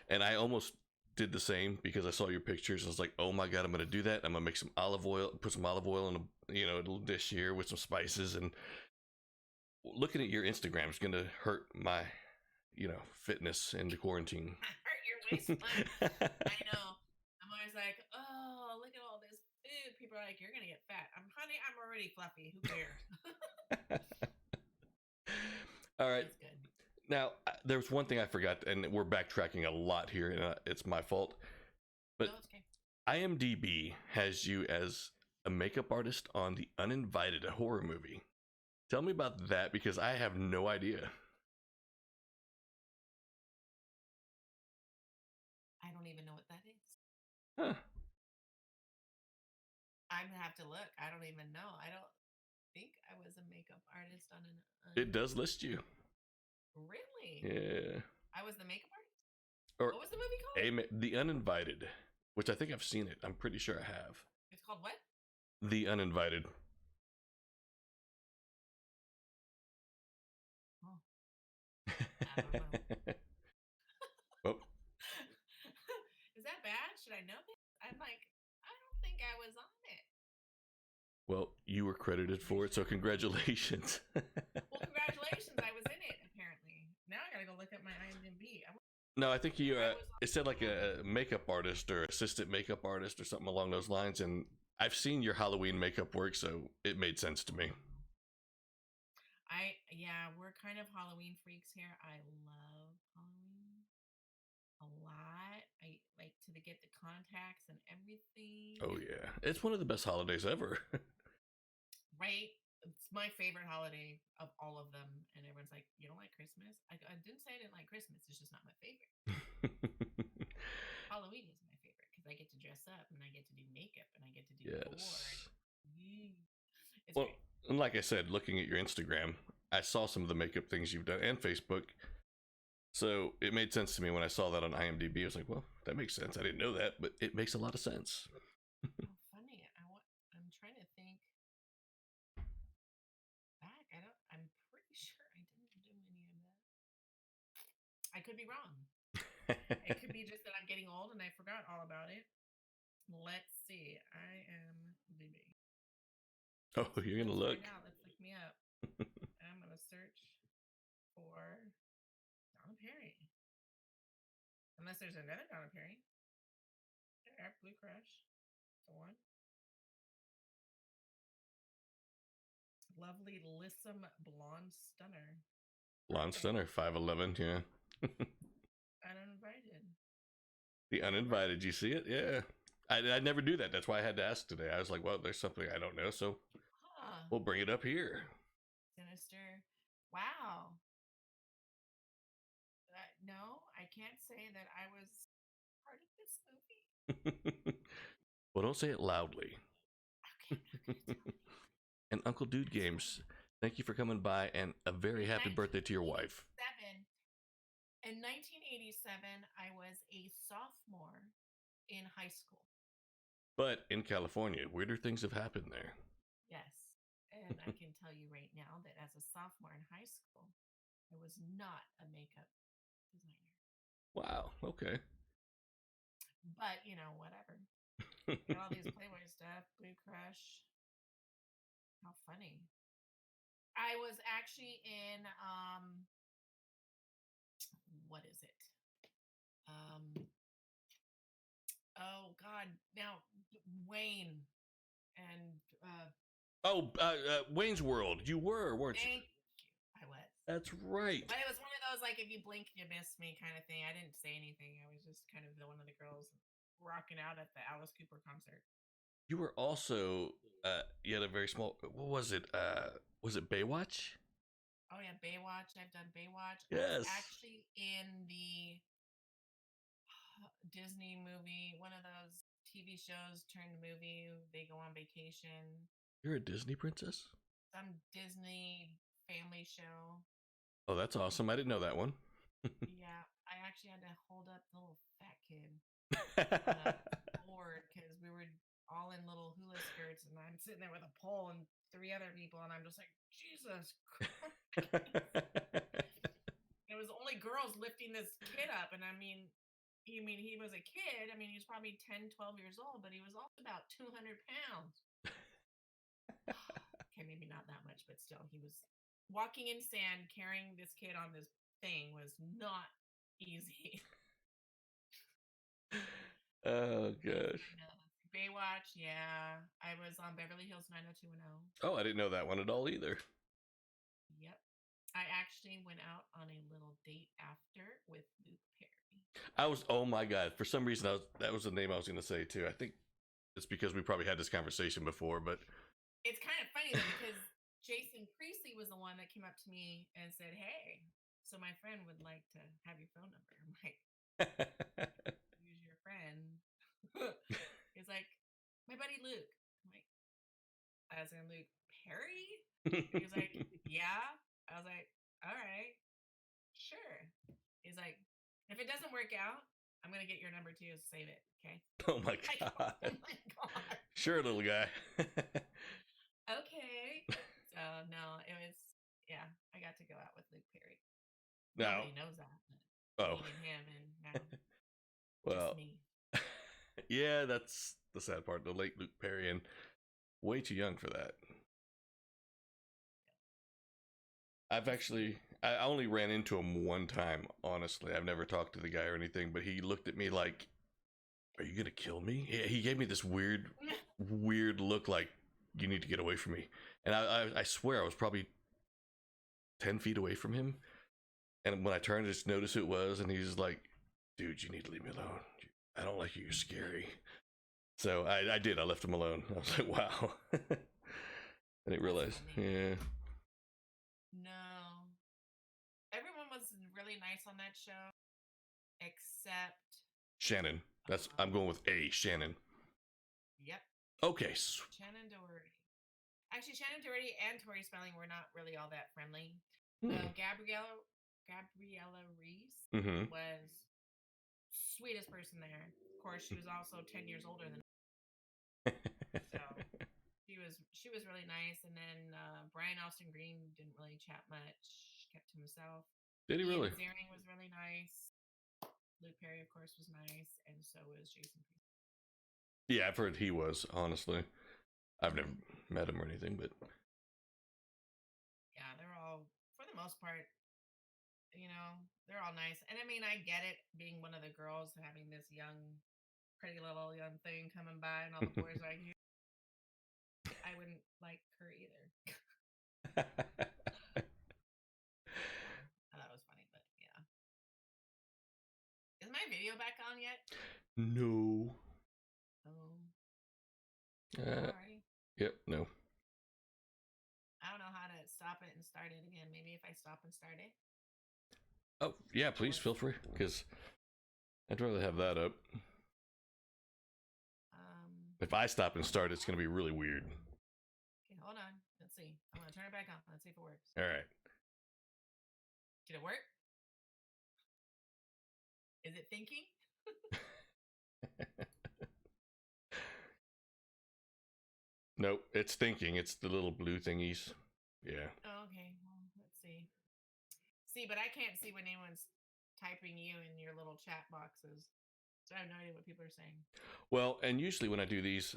And I almost did the same because I saw your pictures. I was like, oh my God, I'm going to do that. I'm going to make some olive oil, put some olive oil in a little dish here with some spices. And looking at your Instagram is going to hurt my, fitness in the quarantine. Hurt your waistline. I know. I'm always like, oh, look at all this food. People are like, you're gonna get fat. Honey, I'm already fluffy. Who cares? All right. It's good. Now, there was one thing I forgot, and we're backtracking a lot here, and it's my fault. But No, it's okay. IMDb has you as a makeup artist on The Uninvited, a horror movie. Tell me about that because I have no idea. I don't even know what that is. Huh. I'm gonna have to look. I don't even know. I don't think I was a makeup artist on an. It does list you. Really? Yeah. I was the makeup artist. Or What was the movie called? The Uninvited, which I think I've seen it. I'm pretty sure I have. It's called what? The Uninvited. Oh, I don't know. Oh, Is that bad? Should I know this? I I'm like, I don't think I was on it. Well, you were credited for it, so congratulations. Well, congratulations, I was in it apparently. Now I gotta go look at my IMDb. No, I think I was it said like a makeup artist or assistant makeup artist or something along those lines, and I've seen your Halloween makeup work, so it made sense to me. yeah, we're kind of Halloween freaks here. I love Halloween a lot. I like to get the contacts and everything. Oh yeah, it's one of the best holidays ever. Right? It's my favorite holiday of all of them. And everyone's like, you don't like Christmas? I didn't say I didn't like Christmas. It's just not my favorite. Halloween is my favorite because I get to dress up and I get to do makeup and I get to do gore. Yes. It's Well, great. and like I said, looking at your Instagram, I saw some of the makeup things you've done and Facebook. So it made sense to me when I saw that on IMDb. I was like, well, that makes sense. I didn't know that, but it makes a lot of sense. Oh, funny. I'm trying to think back. I'm pretty sure I didn't do any of that. I could be wrong. It could be just that I'm getting old and I forgot all about it. Let's see. I am BB. Oh, you're gonna look. Find out. Let's look me up. I'm gonna search for Donna Perry. Unless there's another Donna Perry. There, Blue Crush. The one. Lovely, lissom, blonde stunner. Blonde stunner, 5'11", yeah. Uninvited. The uninvited, you see it? Yeah. I never do that. That's why I had to ask today. I was like, well, there's something I don't know, so we'll bring it up here. Sinister. Wow. No, I can't say that I was part of this movie. Well, don't say it loudly. Okay, And Uncle Dude Games, thank you for coming by, and a very happy birthday to your wife. In 1987, I was a sophomore in high school. But in California, weirder things have happened there. Yes. And I can tell you right now that as a sophomore in high school, I was not a makeup designer. Wow, okay. But, whatever. Got all these Playboy stuff, Blue Crush. How funny. I was actually in what is it? Oh God, now Wayne and Wayne's World. You were, weren't you? thank you. I was. That's right. But it was one of those like if you blink you miss me kind of thing. I didn't say anything. I was just kind of one of the girls rocking out at the Alice Cooper concert. You were also you had a very small. What was it? Was it Baywatch? Oh yeah, Baywatch. I've done Baywatch. Yes. I was actually in the Disney movie, one of those TV shows turned movie. They go on vacation. You're a Disney princess? Some Disney family show. Oh, that's awesome. I didn't know that one. Yeah, I actually had to hold up the little fat kid on a board because we were all in little hula skirts and I'm sitting there with a pole and 3 other people and I'm just like, Jesus Christ. It was only girls lifting this kid up. And he was a kid. He was probably 10, 12 years old, but he was also about 200 pounds. Okay, maybe not that much, but still, he was walking in sand, carrying this kid on this thing was not easy. Oh, gosh. Baywatch, yeah. I was on Beverly Hills 90210. Oh, I didn't know that one at all either. Yep. I actually went out on a little date after with Luke Perry. Oh my God. For some reason, that was the name I was going to say too. I think it's because we probably had this conversation before, but. It's kind of funny though, because Jason Priestley was the one that came up to me and said, hey, so my friend would like to have your phone number. I'm like, who's your friend? He's like, my buddy Luke. I'm like, as in Luke Perry? He's like, yeah. I was like, all right, sure. He's like, if it doesn't work out, I'm going to get your number too. Save it. Okay. Oh my God. Oh my God. Sure, little guy. Okay. So no, it was, yeah, I got to go out with Luke Perry. Now, nobody knows that, but me and him and now well, just me. Yeah, that's the sad part. The late Luke Perry, and way too young for that. I only ran into him one time, honestly. I've never talked to the guy or anything, but he looked at me like, "Are you gonna kill me?" He gave me this weird look like, "You need to get away from me." And I swear I was probably 10 feet away from him. And when I turned, I just noticed who it was, and he's like, "Dude, you need to leave me alone. I don't like you. You're scary." So I did. I left him alone. I was like, "Wow." I didn't realize. Yeah. No. Everyone was really nice on that show, except Shannon. I'm going with A. Shannon. Yep. Okay. Shannon Doherty. Actually, Shannon Doherty and Tori Spelling were not really all that friendly. Gabriella Reese was sweetest person there. Of course, she was also 10 years older than me. So she was really nice. And then Brian Austin Green didn't really chat much, kept to himself. Did he really? Ziering was really nice. Luke Perry, of course, was nice, and so was Jason Priestley. Yeah, I've heard he was, honestly. I've never met him or anything, but yeah, they're all, for the most part, they're all nice. And I mean, I get it, being one of the girls, having this pretty little young thing coming by, and all the boys like you. I wouldn't like her either. That was funny, but yeah. Is my video back on yet? No. Oh. Sorry. Yep, no. I don't know how to stop it and start it again. Maybe if I stop and start it. Oh, yeah, please feel free, because I'd rather have that up. If I stop and start, it's going to be really weird. Okay, hold on. Let's see. I'm going to turn it back on. Let's see if it works. All right. Did it work? Is it thinking? Nope, it's thinking. It's the little blue thingies. Yeah. Oh, okay, well, let's see. See, but I can't see when anyone's typing you in your little chat boxes. So I have no idea what people are saying. Well, and usually when I do these,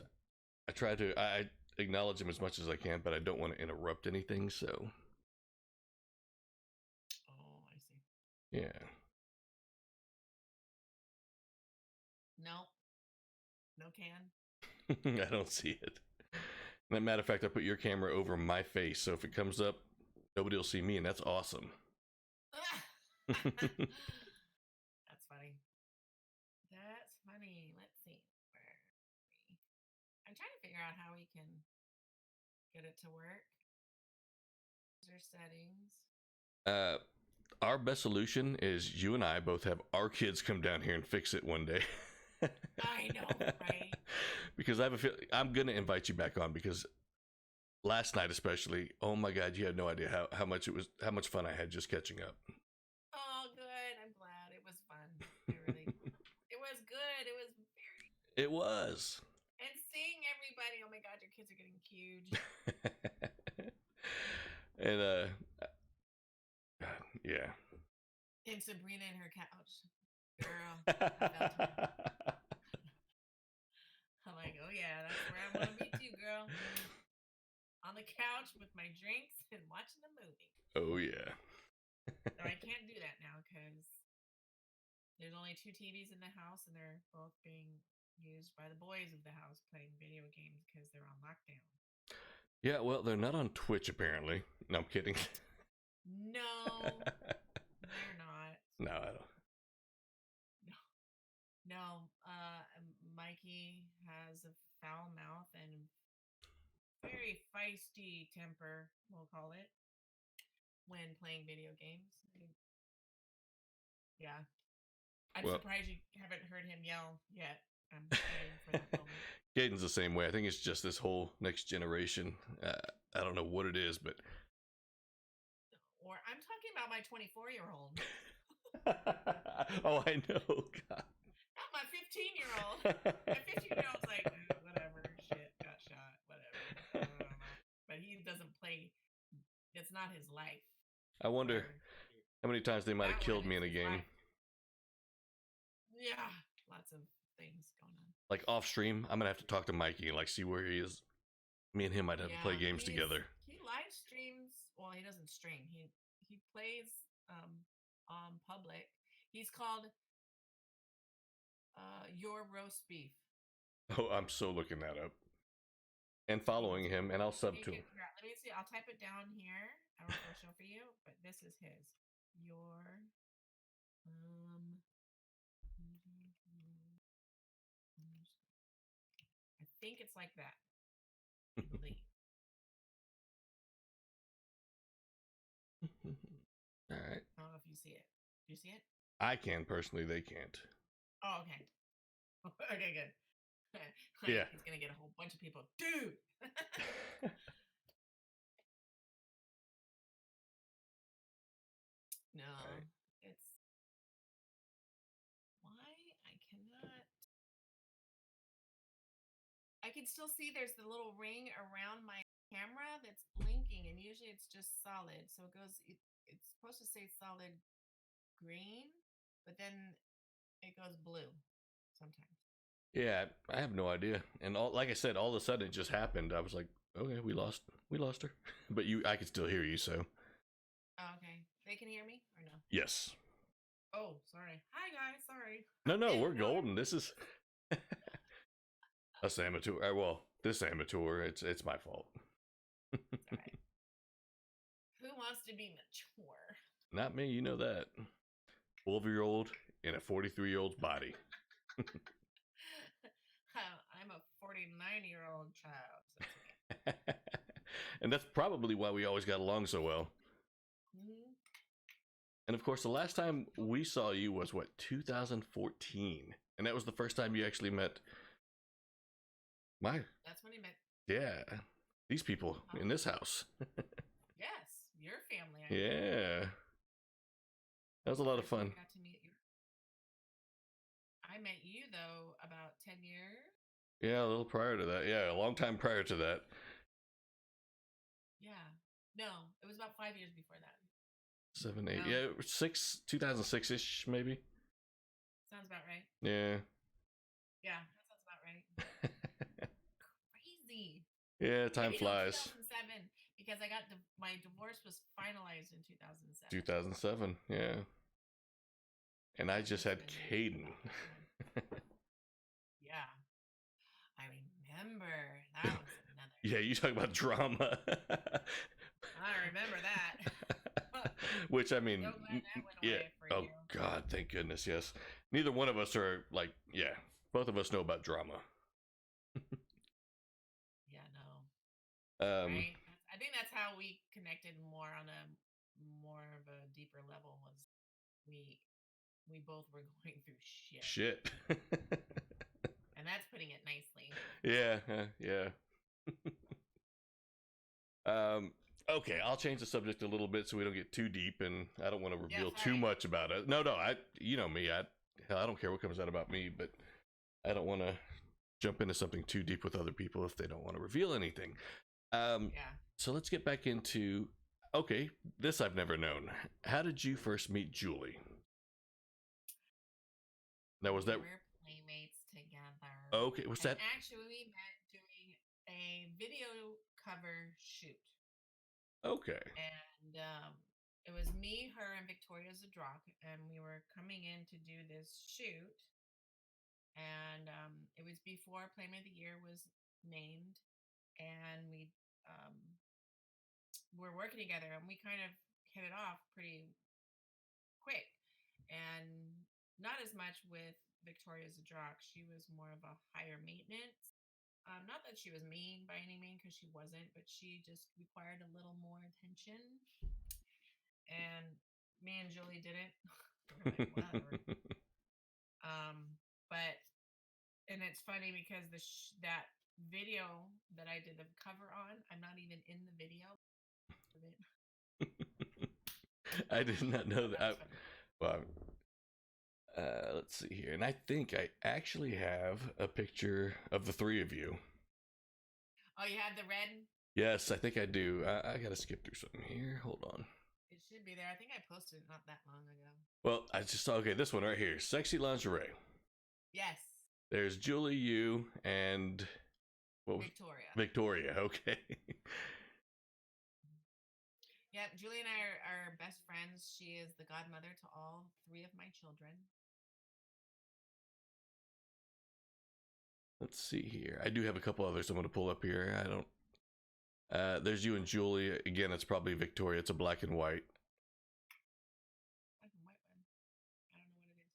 I acknowledge them as much as I can, but I don't want to interrupt anything, so. Oh, I see. Yeah. No. No can. I don't see it. As a matter of fact, I put your camera over my face, so if it comes up, nobody will see me, and that's awesome. That's funny. That's funny. Let's see. I'm trying to figure out how we can get it to work. User settings. Our best solution is you and I both have our kids come down here and fix it one day. I know, right? Because I have a feeling I'm gonna invite you back on, because last night especially, oh my god, you had no idea how much fun I had just catching up. Oh, good. I'm glad. It was fun. It was good. It was very. It was. And seeing everybody, oh my god, your kids are getting huge. And yeah. And Sabrina in her couch. Girl. I'm like, oh yeah, that's where I want to be too, girl. On the couch with my drinks and watching a movie. Oh yeah. So I can't do that now because there's only 2 TVs in the house, and they're both being used by the boys of the house playing video games because they're on lockdown. Yeah, well, they're not on Twitch apparently. No, I'm kidding. No, they're not. No, I don't. No, Mikey has a foul mouth and very feisty temper, we'll call it, when playing video games. Yeah. I'm surprised you haven't heard him yell yet. I'm waiting for that moment. Gaten's the same way. I think it's just this whole next generation. I don't know what it is, but. Or I'm talking about my 24-year-old. Oh, I know. God. Not my 15-year-old. My 15-year-old's like, whatever, shit, got shot, whatever. But he doesn't play. It's not his life. I wonder how many times they might have killed me in a game. Yeah, lots of things going on. Like off stream, I'm gonna have to talk to Mikey and like see where he is. Me and him might have to play Yeah, games together. he live streams. Well, he doesn't stream. He plays on public. He's called Your Roast Beef. Oh, I'm so looking that up and He following has him, and I'll sub to him. let me see. I'll type it down here. I don't know if it'll show for you, but this is his. Your I think it's like that. I believe. All right. I don't know if you see it. Do you see it? I can personally. They can't. Oh, okay. Okay, good. Yeah. He's gonna get a whole bunch of people. Dude. No, Right. it's why I cannot. I can still see there's the little ring around my camera that's blinking, and usually it's just solid. So it goes. It's supposed to say solid green, but then it goes blue sometimes. Yeah, I have no idea. And like I said, all of a sudden it just happened. I was like, okay, we lost her. But I can still hear you. So Oh, okay, they can hear me or no? yes. Oh, sorry. Hi guys, sorry. No, we're golden. This is us amateur. Well, this amateur. It's my fault. It's all right. Who wants to be mature? Not me. You know that. 12-year-old in a 43-year-old's body. I'm a 49-year-old child. So And that's probably why we always got along so well. mm-hmm. And of course, the last time we saw you was what, 2014, and that was the first time you actually met That's when he met. Yeah, these people in this house. Yes, your family. Yeah, that was a lot of fun. I got to meet you. I met you though about 10 years. Yeah, a little prior to that. Yeah, a long time prior to that. Yeah. No, it was about 5 years before that. 7, 8. No. Yeah, 2006-ish, maybe. Sounds about right. Yeah. Yeah, that sounds about right. Crazy. Yeah, time flies. 2007, because I got my divorce was finalized in 2007. 2007, yeah. And I just had Caden. Yeah. I remember. That was another. Yeah, you talk about drama. I remember that. Which, I mean, so glad that went yeah. away for Oh, you. God, thank goodness, yes. Neither one of us are, like, yeah, both of us know about drama. Yeah, no. Right? I think that's how we connected more on a more of a deeper level was we both were going through shit. And that's putting it nicely. Yeah, yeah. Okay, I'll change the subject a little bit so we don't get too deep, and I don't want to reveal too much about it. No, you know me, I don't care what comes out about me, but I don't want to jump into something too deep with other people if they don't want to reveal anything. Yeah. So let's get back into, okay, this I've never known. How did you first meet Julie? Now, was that... We were playmates together. Okay, was that... Actually, we met doing a video cover shoot. Okay. And it was me, her, and Victoria Zadrock, and we were coming in to do this shoot. And it was before Playmate of the Year was named, and we were working together, and we kind of hit it off pretty quick. And not as much with Victoria Zadrock. She was more of a higher maintenance. Not that she was mean by any means, because she wasn't, but she just required a little more attention. And me and Julie didn't. We're like, whatever. But, and it's funny because that video that I did the cover on, I'm not even in the video. I did not know that. Well, let's see here. And I think I actually have a picture of the three of you. Oh, you have the red? Yes, I think I do. I gotta skip through something here. Hold on. It should be there. I think I posted it not that long ago. Well, I just saw, okay, this one right here. Sexy lingerie. Yes. There's Julie, you, and what was Victoria. Victoria? Okay. Yeah, Julie and I are best friends. She is the godmother to all three of my children. Let's see here. I do have a couple others I'm going to pull up here. I don't. There's you and Julie. Again, it's probably Victoria. It's a black and white. Black and white one. I don't know what it is.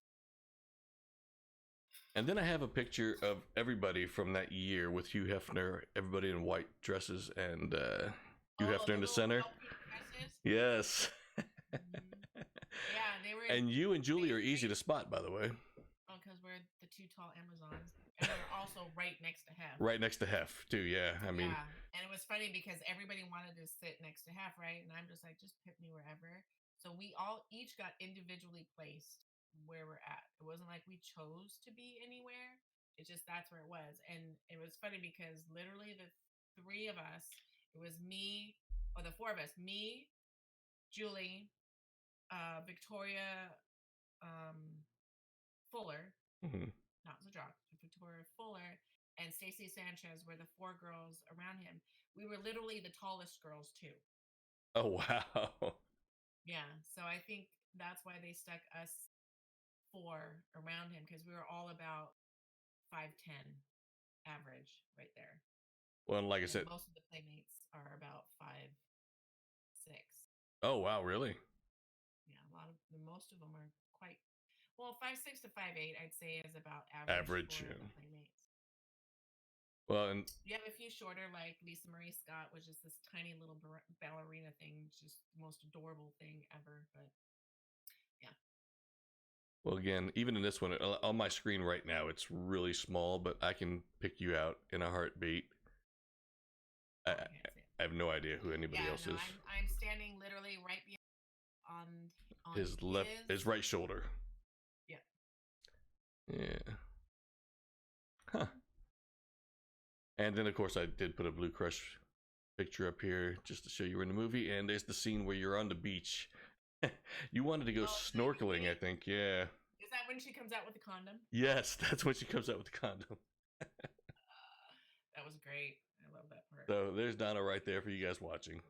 And then I have a picture of everybody from that year with Hugh Hefner, everybody in white dresses, and Hugh Hefner in the center. Yes. Yeah, they were. And you and Julie are easy to spot, by the way. Oh, because we're the two tall Amazons, and we're also right next to Hef. Right next to Hef, too. Yeah, I mean. Yeah, and it was funny because everybody wanted to sit next to Hef, right? And I'm just like, just put me wherever. So we all each got individually placed where we're at. It wasn't like we chose to be anywhere. It's just that's where it was. And it was funny because literally the three of us, it was me, or the four of us, me, Julie, Victoria Fuller, not Zadrock, Victoria Fuller, and Stacey Sanchez were the four girls around him. We were literally the tallest girls too. Oh, wow. Yeah, so I think that's why they stuck us four around him, because we were all about 5'10" average right there. Well, like I said, most of the Playmates are about 5'6". Oh, wow, really? Yeah, most of them are quite well. 5'6" to 5'8", I'd say, is about average for the Playmates. Well, and you have a few shorter, like Lisa Marie Scott, which is this tiny little ballerina thing, just the most adorable thing ever. But yeah. Well, again, even in this one, on my screen right now, it's really small, but I can pick you out in a heartbeat. I have no idea who anybody else is. I'm standing literally right behind on his right shoulder. Yeah. Yeah. Huh. And then, of course, I did put a Blue Crush picture up here just to show you were in the movie. And there's the scene where you're on the beach. You wanted to go snorkeling, I think. Yeah. Is that when she comes out with the condom? Yes, that's when she comes out with the condom. That was great. I love that part. So there's Donna right there for you guys watching.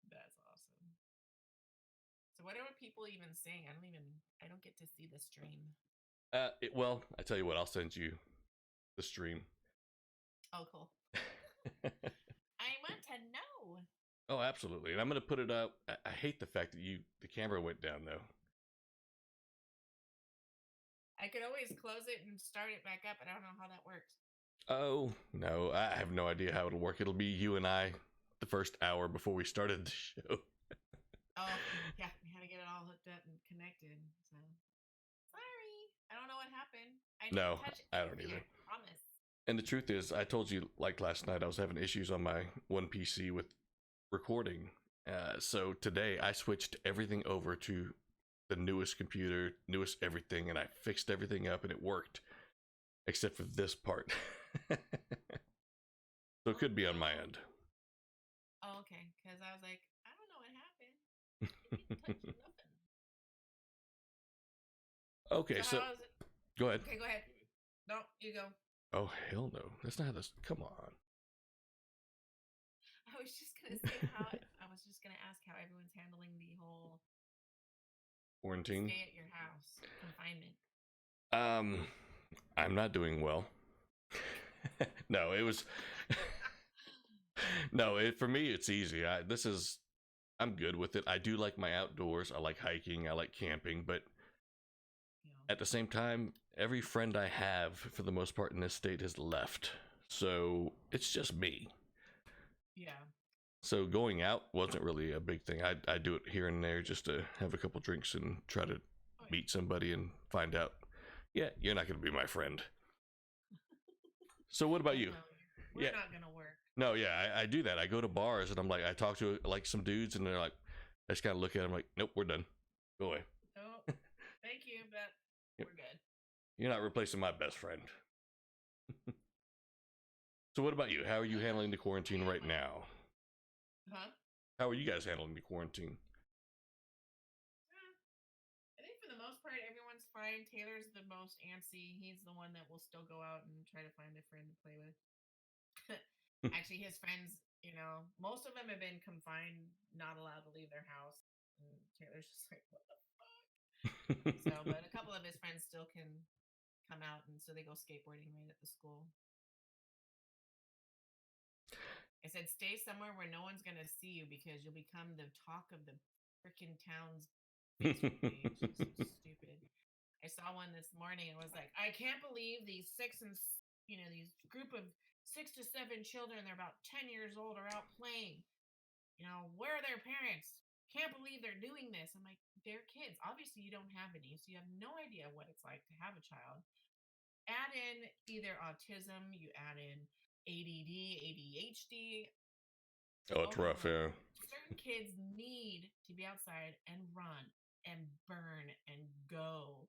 That's awesome. So what are people even saying? I don't get to see the stream. Well, I tell you what, I'll send you the stream. Oh, cool. I want to know. Oh, absolutely. And I'm going to put it up. I hate the fact that the camera went down, though. I could always close it and start it back up, but I don't know how that works. Oh, no. I have no idea how it'll work. It'll be you and I the first hour before we started the show. Oh, yeah. We had to get it all hooked up and connected. So, sorry. I don't know what happened. I don't either. I promise. And the truth is, I told you, like last night, I was having issues on my one PC with recording. So today I switched everything over to the newest computer, newest everything, and I fixed everything up and it worked. Except for this part. So it could be on my end. Oh, okay. Because I was like, I don't know what happened. Didn't touch nothing. Okay, so go ahead. Okay, go ahead. No, you go. Oh, hell no. That's not how this. Come on. I was just going to say I was just going to ask how everyone's handling the whole quarantine. Stay at your house. Confinement. I'm not doing well. No, it was. No, for me, it's easy. I'm good with it. I do like my outdoors. I like hiking. I like camping. But at the same time, every friend I have, for the most part in this state, has left. So it's just me. Yeah. So going out wasn't really a big thing. I do it here and there just to have a couple drinks and try to meet somebody and find out, yeah, you're not going to be my friend. So what about you? We're not going to work. No, yeah, I do that. I go to bars and I'm like, I talk to like some dudes and they're like, I just kind of look at them like, nope, we're done. Go away. Oh, thank you, but we're good. You're not replacing my best friend. So what about you? How are you handling the quarantine right now? Huh? How are you guys handling the quarantine? I think for the most fine. Taylor's the most antsy. He's the one that will still go out and try to find a friend to play with. Actually, his friends, most of them have been confined, not allowed to leave their house. And Taylor's just like, what the fuck? So, but a couple of his friends still can come out, and so they go skateboarding right at the school. I said, stay somewhere where no one's gonna see you because you'll become the talk of the freaking town's Facebook page. It's so stupid. I saw one this morning and was like, I can't believe these these group of 6 to 7 children, they're about 10 years old, are out playing. Where are their parents? Can't believe they're doing this. I'm like, they're kids. Obviously, you don't have any, so you have no idea what it's like to have a child. Add in either autism, you add in ADD, ADHD. Oh, it's rough, yeah. Certain kids need to be outside and run and burn and go.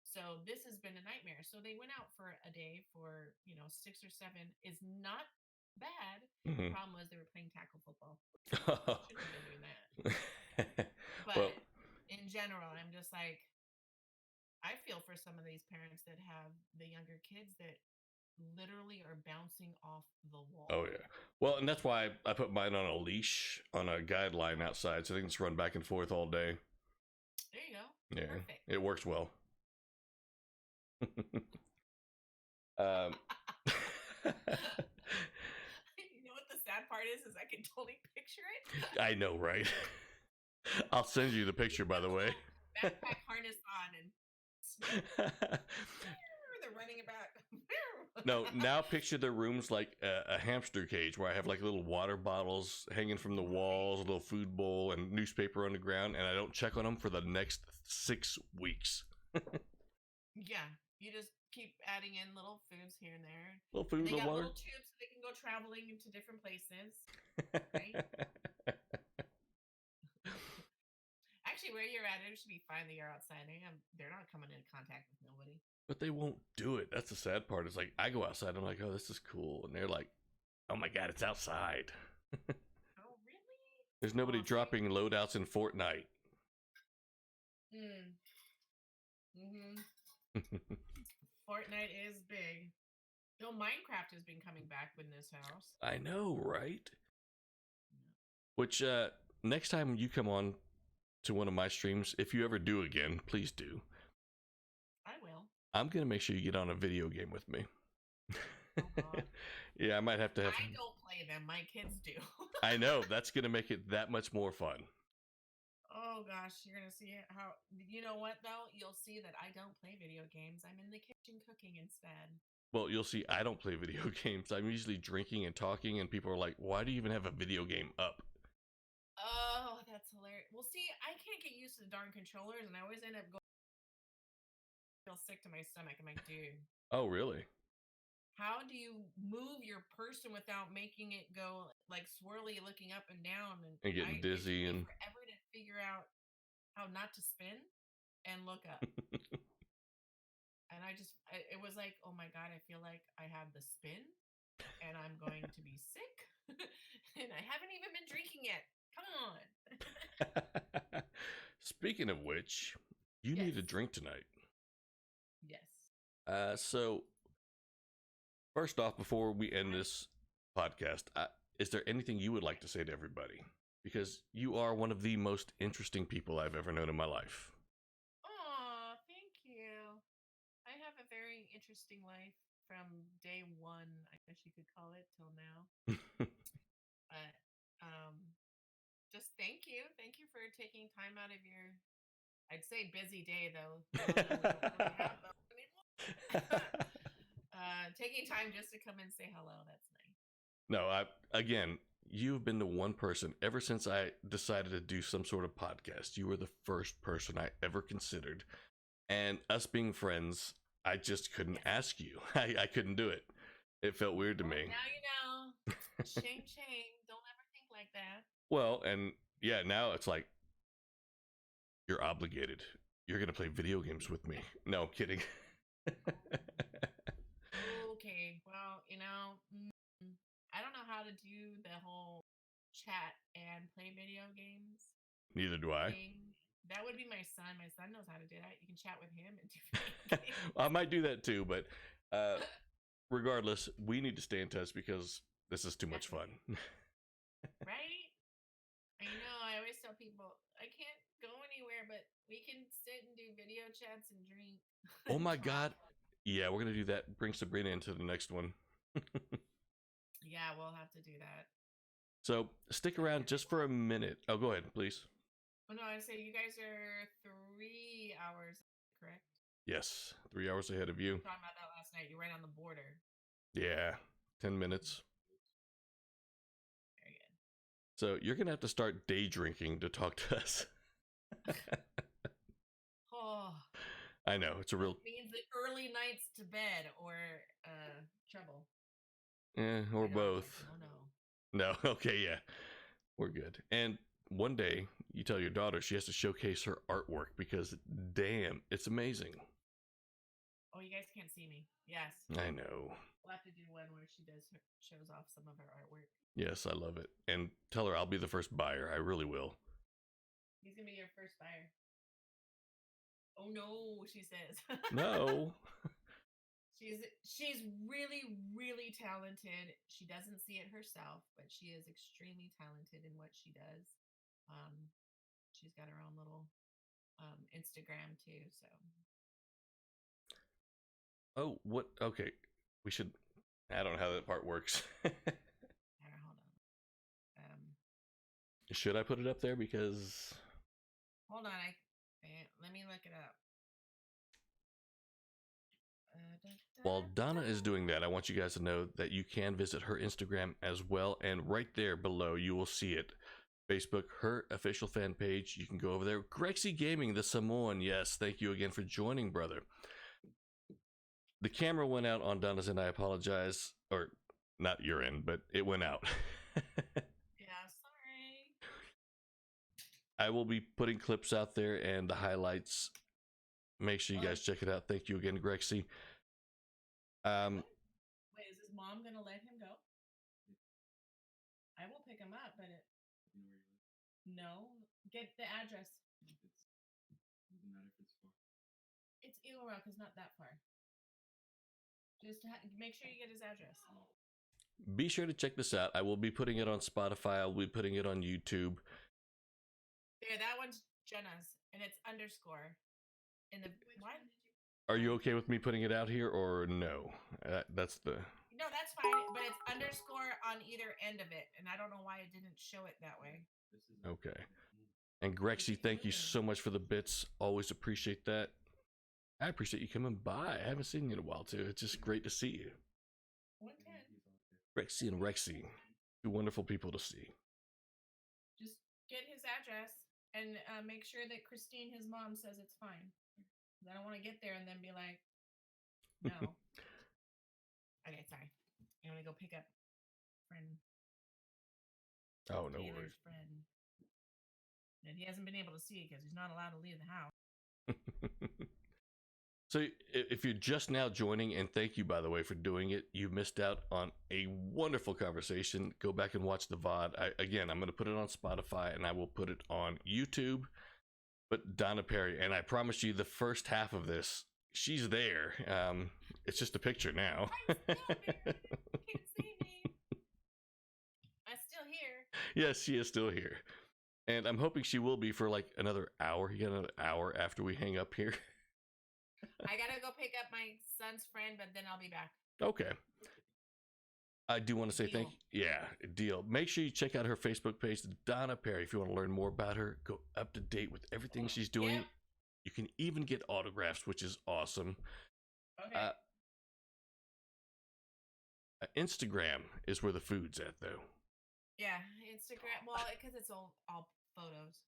So this has been a nightmare. So they went out for a day for 6 or 7. Is not bad. The problem was they were playing tackle football. Shouldn't have been doing that. But in general, I'm just like, I feel for some of these parents that have the younger kids that literally are bouncing off the wall. Oh yeah. Well, and that's why I put mine on a leash on a guideline outside, so they can just run back and forth all day. There you go. Yeah, perfect. It works well. You know what the sad part is I can totally picture it. I know, right? I'll send you the picture, by the way. Backpack harness on and they're running about. No, now picture the rooms like a hamster cage where I have like little water bottles hanging from the walls, a little food bowl, and newspaper on the ground, and I don't check on them for the next 6 weeks. Yeah, you just keep adding in little foods here and there. Little food, and they got water. Little tubes so they can go traveling into different places. Right? Actually, where you're at, it should be fine that you're outside. They're not coming into contact with nobody. But they won't do it. That's the sad part. It's like I go outside, I'm like, oh, this is cool, and they're like, oh my god, it's outside. Oh really? There's nobody dropping loadouts in Fortnite. Fortnite is big. No, Minecraft has been coming back in this house. I know, right? Which next time you come on to one of my streams, if you ever do again, please do. I will. I'm gonna make sure you get on a video game with me. Oh God. Yeah, I might have to have. I don't play them. My kids do. I know, that's gonna make it that much more fun. Oh gosh, you're gonna see how. You know what though? You'll see that I don't play video games. I'm in the kitchen cooking instead. Well, you'll see I don't play video games. I'm usually drinking and talking, and people are like, why do you even have a video game up? Oh, that's hilarious. Well, see, I can't get used to the darn controllers, and I always end up going feel sick to my stomach. I'm like, dude. Oh, really? How do you move your person without making it go like swirly, looking up and down, and getting dizzy and forever to figure out how not to spin and look up. And it was like, oh my God, I feel like I have the spin and I'm going to be sick and I haven't even been drinking yet. Come on. Speaking of which, you need a drink tonight. Yes. So first off, before we end this podcast, is there anything you would like to say to everybody? Because you are one of the most interesting people I've ever known in my life. Aw, thank you. I have a very interesting life from day one, I guess you could call it, till now. But just thank you. Thank you for taking time out of your, I'd say busy day though. We don't really have those anymore. Taking time just to come and say hello. That's nice. No, again, you've been the one person ever since I decided to do some sort of podcast. You were the first person I ever considered. And us being friends, I just couldn't ask you. I couldn't do it. It felt weird to me. Now you know. Shame, shame. Don't ever think like that. Well, and yeah, now it's like, you're obligated. You're going to play video games with me. No, I'm kidding. Okay, well, I don't know how to do the whole chat and play video games. Neither do I. That would be my son. My son knows how to do that. You can chat with him and do video games. I might do that too, but regardless, we need to stay in touch because this is too much fun. Right? I know. I always tell people I can't go anywhere, but we can sit and do video chats and drink. Oh And my talk. God. Yeah, we're going to do that. Bring Sabrina into the next one. Yeah, we'll have to do that. So stick around just for a minute. Oh, go ahead, please. Oh, no, I say you guys are 3 hours, correct? Yes, 3 hours ahead of you. We were talking about that last night. You're right on the border. Yeah, 10 minutes. Very good. So you're going to have to start day drinking to talk to us. Oh. I know, it's a real... It means the early nights to bed or trouble. or both. Oh, no. No, okay, yeah. We're good. And one day, you tell your daughter she has to showcase her artwork because, damn, it's amazing. Oh, you guys can't see me. Yes. I know. We'll have to do one where she shows off some of her artwork. Yes, I love it. And tell her I'll be the first buyer. I really will. He's going to be your first buyer. Oh, no, she says. No. She's really, really talented. She doesn't see it herself, but she is extremely talented in what she does. She's got her own little Instagram too. So. Oh, what? Okay, we should. I don't know how that part works. Hold on. Should I put it up there? Because. Hold on. Let me look it up. While Donna is doing that, I want you guys to know that you can visit her Instagram as well. And right there below, you will see it. Facebook, her official fan page. You can go over there. Grexy Gaming, the Samoan. Yes, thank you again for joining, brother. The camera went out on Donna's end. I apologize. Or not your end, but it went out. Yeah, sorry. I will be putting clips out there and the highlights. Make sure you guys check it out. Thank you again, Grexy. Wait, is his mom gonna let him go? I will pick him up, but no. Get the address. Doesn't matter if it's far. It's Eagle Rock. It's not that far. Just make sure you get his address. Be sure to check this out. I will be putting it on Spotify. I'll be putting it on YouTube. There, that one's Jenna's, and it's underscore. In the what? Are you okay with me putting it out here or no? That's the... No, that's fine, but it's underscore on either end of it, and I don't know why it didn't show it that way. Okay. And Grexy, thank you so much for the bits. Always appreciate that. I appreciate you coming by. I haven't seen you in a while, too. It's just great to see you. 110. Grexy and Rexy. Two wonderful people to see. Just get his address and make sure that Christine, his mom, says it's fine. I don't want to get there and then be like, no. Okay, sorry. I'm going to go pick up friend. Oh, no Taylor's worries. friend. And he hasn't been able to see because he's not allowed to leave the house. So if you're just now joining, and thank you, by the way, for doing it, you missed out on a wonderful conversation. Go back and watch the VOD. I'm going to put it on Spotify, and I will put it on YouTube. But Donna Perry, and I promise you the first half of this, she's there. It's just a picture now. I'm still there. You can't see me. I'm still here. Yes, she is still here. And I'm hoping she will be for like another hour. You got another hour after we hang up here. I gotta go pick up my son's friend, but then I'll be back. Okay. I do want to say thank you. Yeah, deal. Make sure you check out her Facebook page, Donna Perry. If you want to learn more about her, go up to date with everything she's doing. Yeah. You can even get autographs, which is awesome. Okay. Instagram is where the food's at, though. Yeah, Instagram. Well, because it's all photos.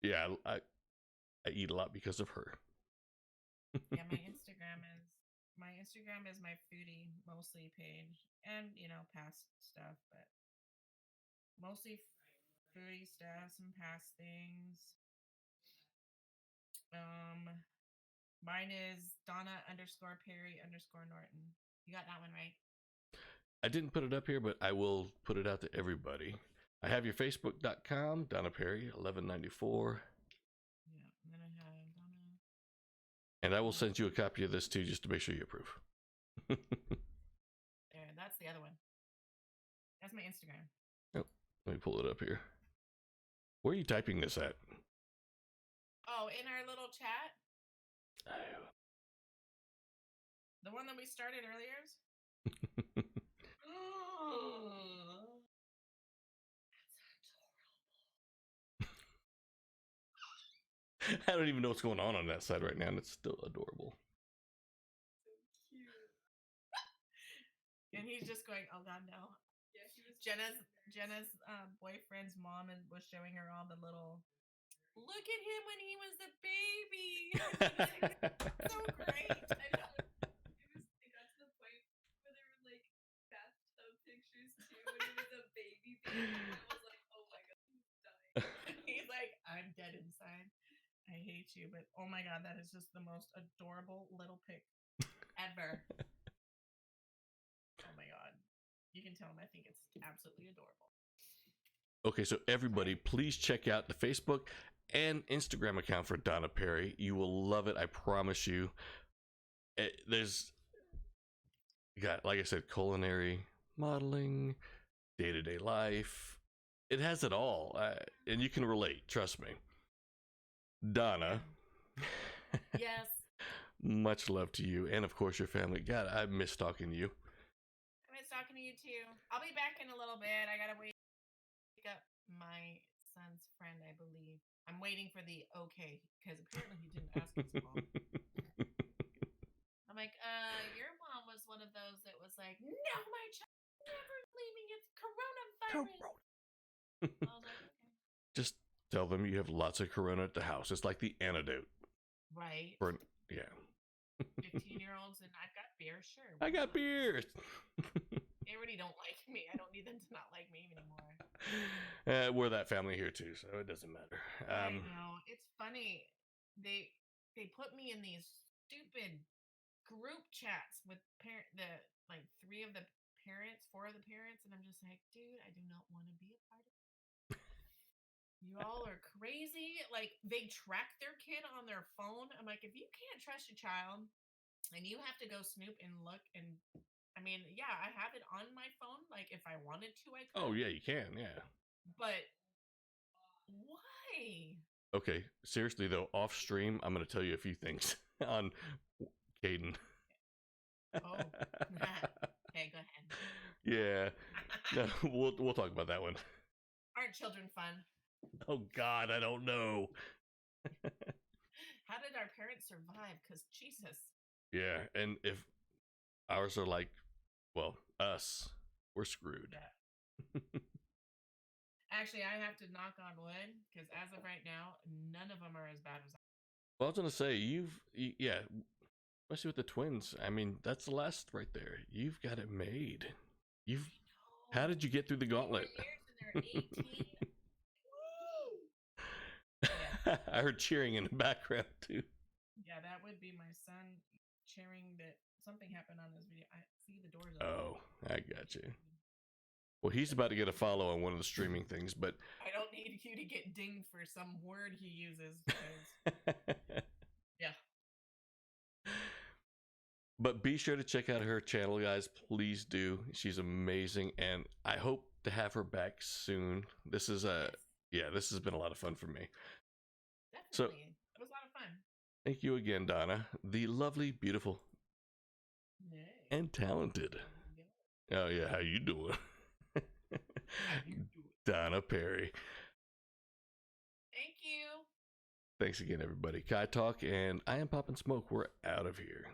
Yeah, I eat a lot because of her. Yeah, my Instagram is my foodie mostly page, and past stuff, but mostly foodie stuff, some past things. Mine is Donna_Perry_Norton. You got that one right? I didn't put it up here, but I will put it out to everybody. I have your Facebook.com, Donna Perry 1194. Yeah. And I will send you a copy of this too, just to make sure you approve. There, that's the other one. That's my Instagram. Oh, let me pull it up here. Where are you typing this at? Oh, in our little chat, Oh. the one that we started earlier. I don't even know what's going on that side right now, and it's still adorable. So cute. And he's just going, "Oh God, no." Yeah, she was. Jenna's boyfriend's mom was showing her all the little. Look at him when he was a baby. So great. I know. It got to the point where there were like bathtub pictures too when he was a baby. I was like, oh my God, he's dying. He's like, I'm dead inside. I hate you, but oh my God, that is just the most adorable little pic ever. Oh my God. You can tell him I think it's absolutely adorable. Okay, so everybody, please check out the Facebook and Instagram account for Donna Perry. You will love it, I promise you. There's, got, like I said, culinary, modeling, day-to-day life. It has it all, and you can relate, trust me. Donna. Yes. Much love to you, and of course your family. God, I miss talking to you. I miss talking to you too. I'll be back in a little bit. I gotta wake up my son's friend, I believe. I'm waiting for the okay, because apparently he didn't ask his mom. I'm like, your mom was one of those that was like, no, my child never leaving. It's coronavirus. I was like, okay. Just tell them you have lots of Corona at the house. It's like the antidote. Right. Yeah. 15-year-olds, and I've got beer, sure. I got beer. They already don't like me. I don't need them to not like me anymore. We're that family here too, so it doesn't matter. I know. It's funny. They put me in these stupid group chats with four of the parents, and I'm just like, dude, I do not want to be a part of it. You all are crazy. Like, they track their kid on their phone. I'm like, if you can't trust your child and you have to go snoop and look, and I mean, yeah, I have it on my phone. Like, if I wanted to, I could. Oh yeah, you can, yeah. But why? Okay, seriously though, off stream, I'm going to tell you a few things on Caden. Oh. Okay, go ahead. Yeah. No, we'll talk about that one. Aren't children fun? Oh God, I don't know. How did our parents survive? Because Jesus. Yeah, and if ours are like, well, us, we're screwed. Yeah. Actually, I have to knock on wood, because as of right now, none of them are as bad as I. Well, I was gonna say yeah, especially with the twins. I mean, that's the last right there. You've got it made. How did you get through the gauntlet? 4 years and they're 18. Yeah. I heard cheering in the background too. Yeah, that would be my son cheering that something happened on this video. I see the doors open. Oh, I got you. Well, he's about to get a follow on one of the streaming things, but I don't need you to get dinged for some word he uses. Because... yeah. But be sure to check out her channel, guys. Please do. She's amazing, and I hope to have her back soon. This is this has been a lot of fun for me. Definitely. So, it was a lot of fun. Thank you again, Donna, the lovely, beautiful, and talented. Oh yeah, how you doing? Donna Perry. Thank you. Thanks again, everybody. KyTalk, and I am Poppin' Smoke. We're out of here.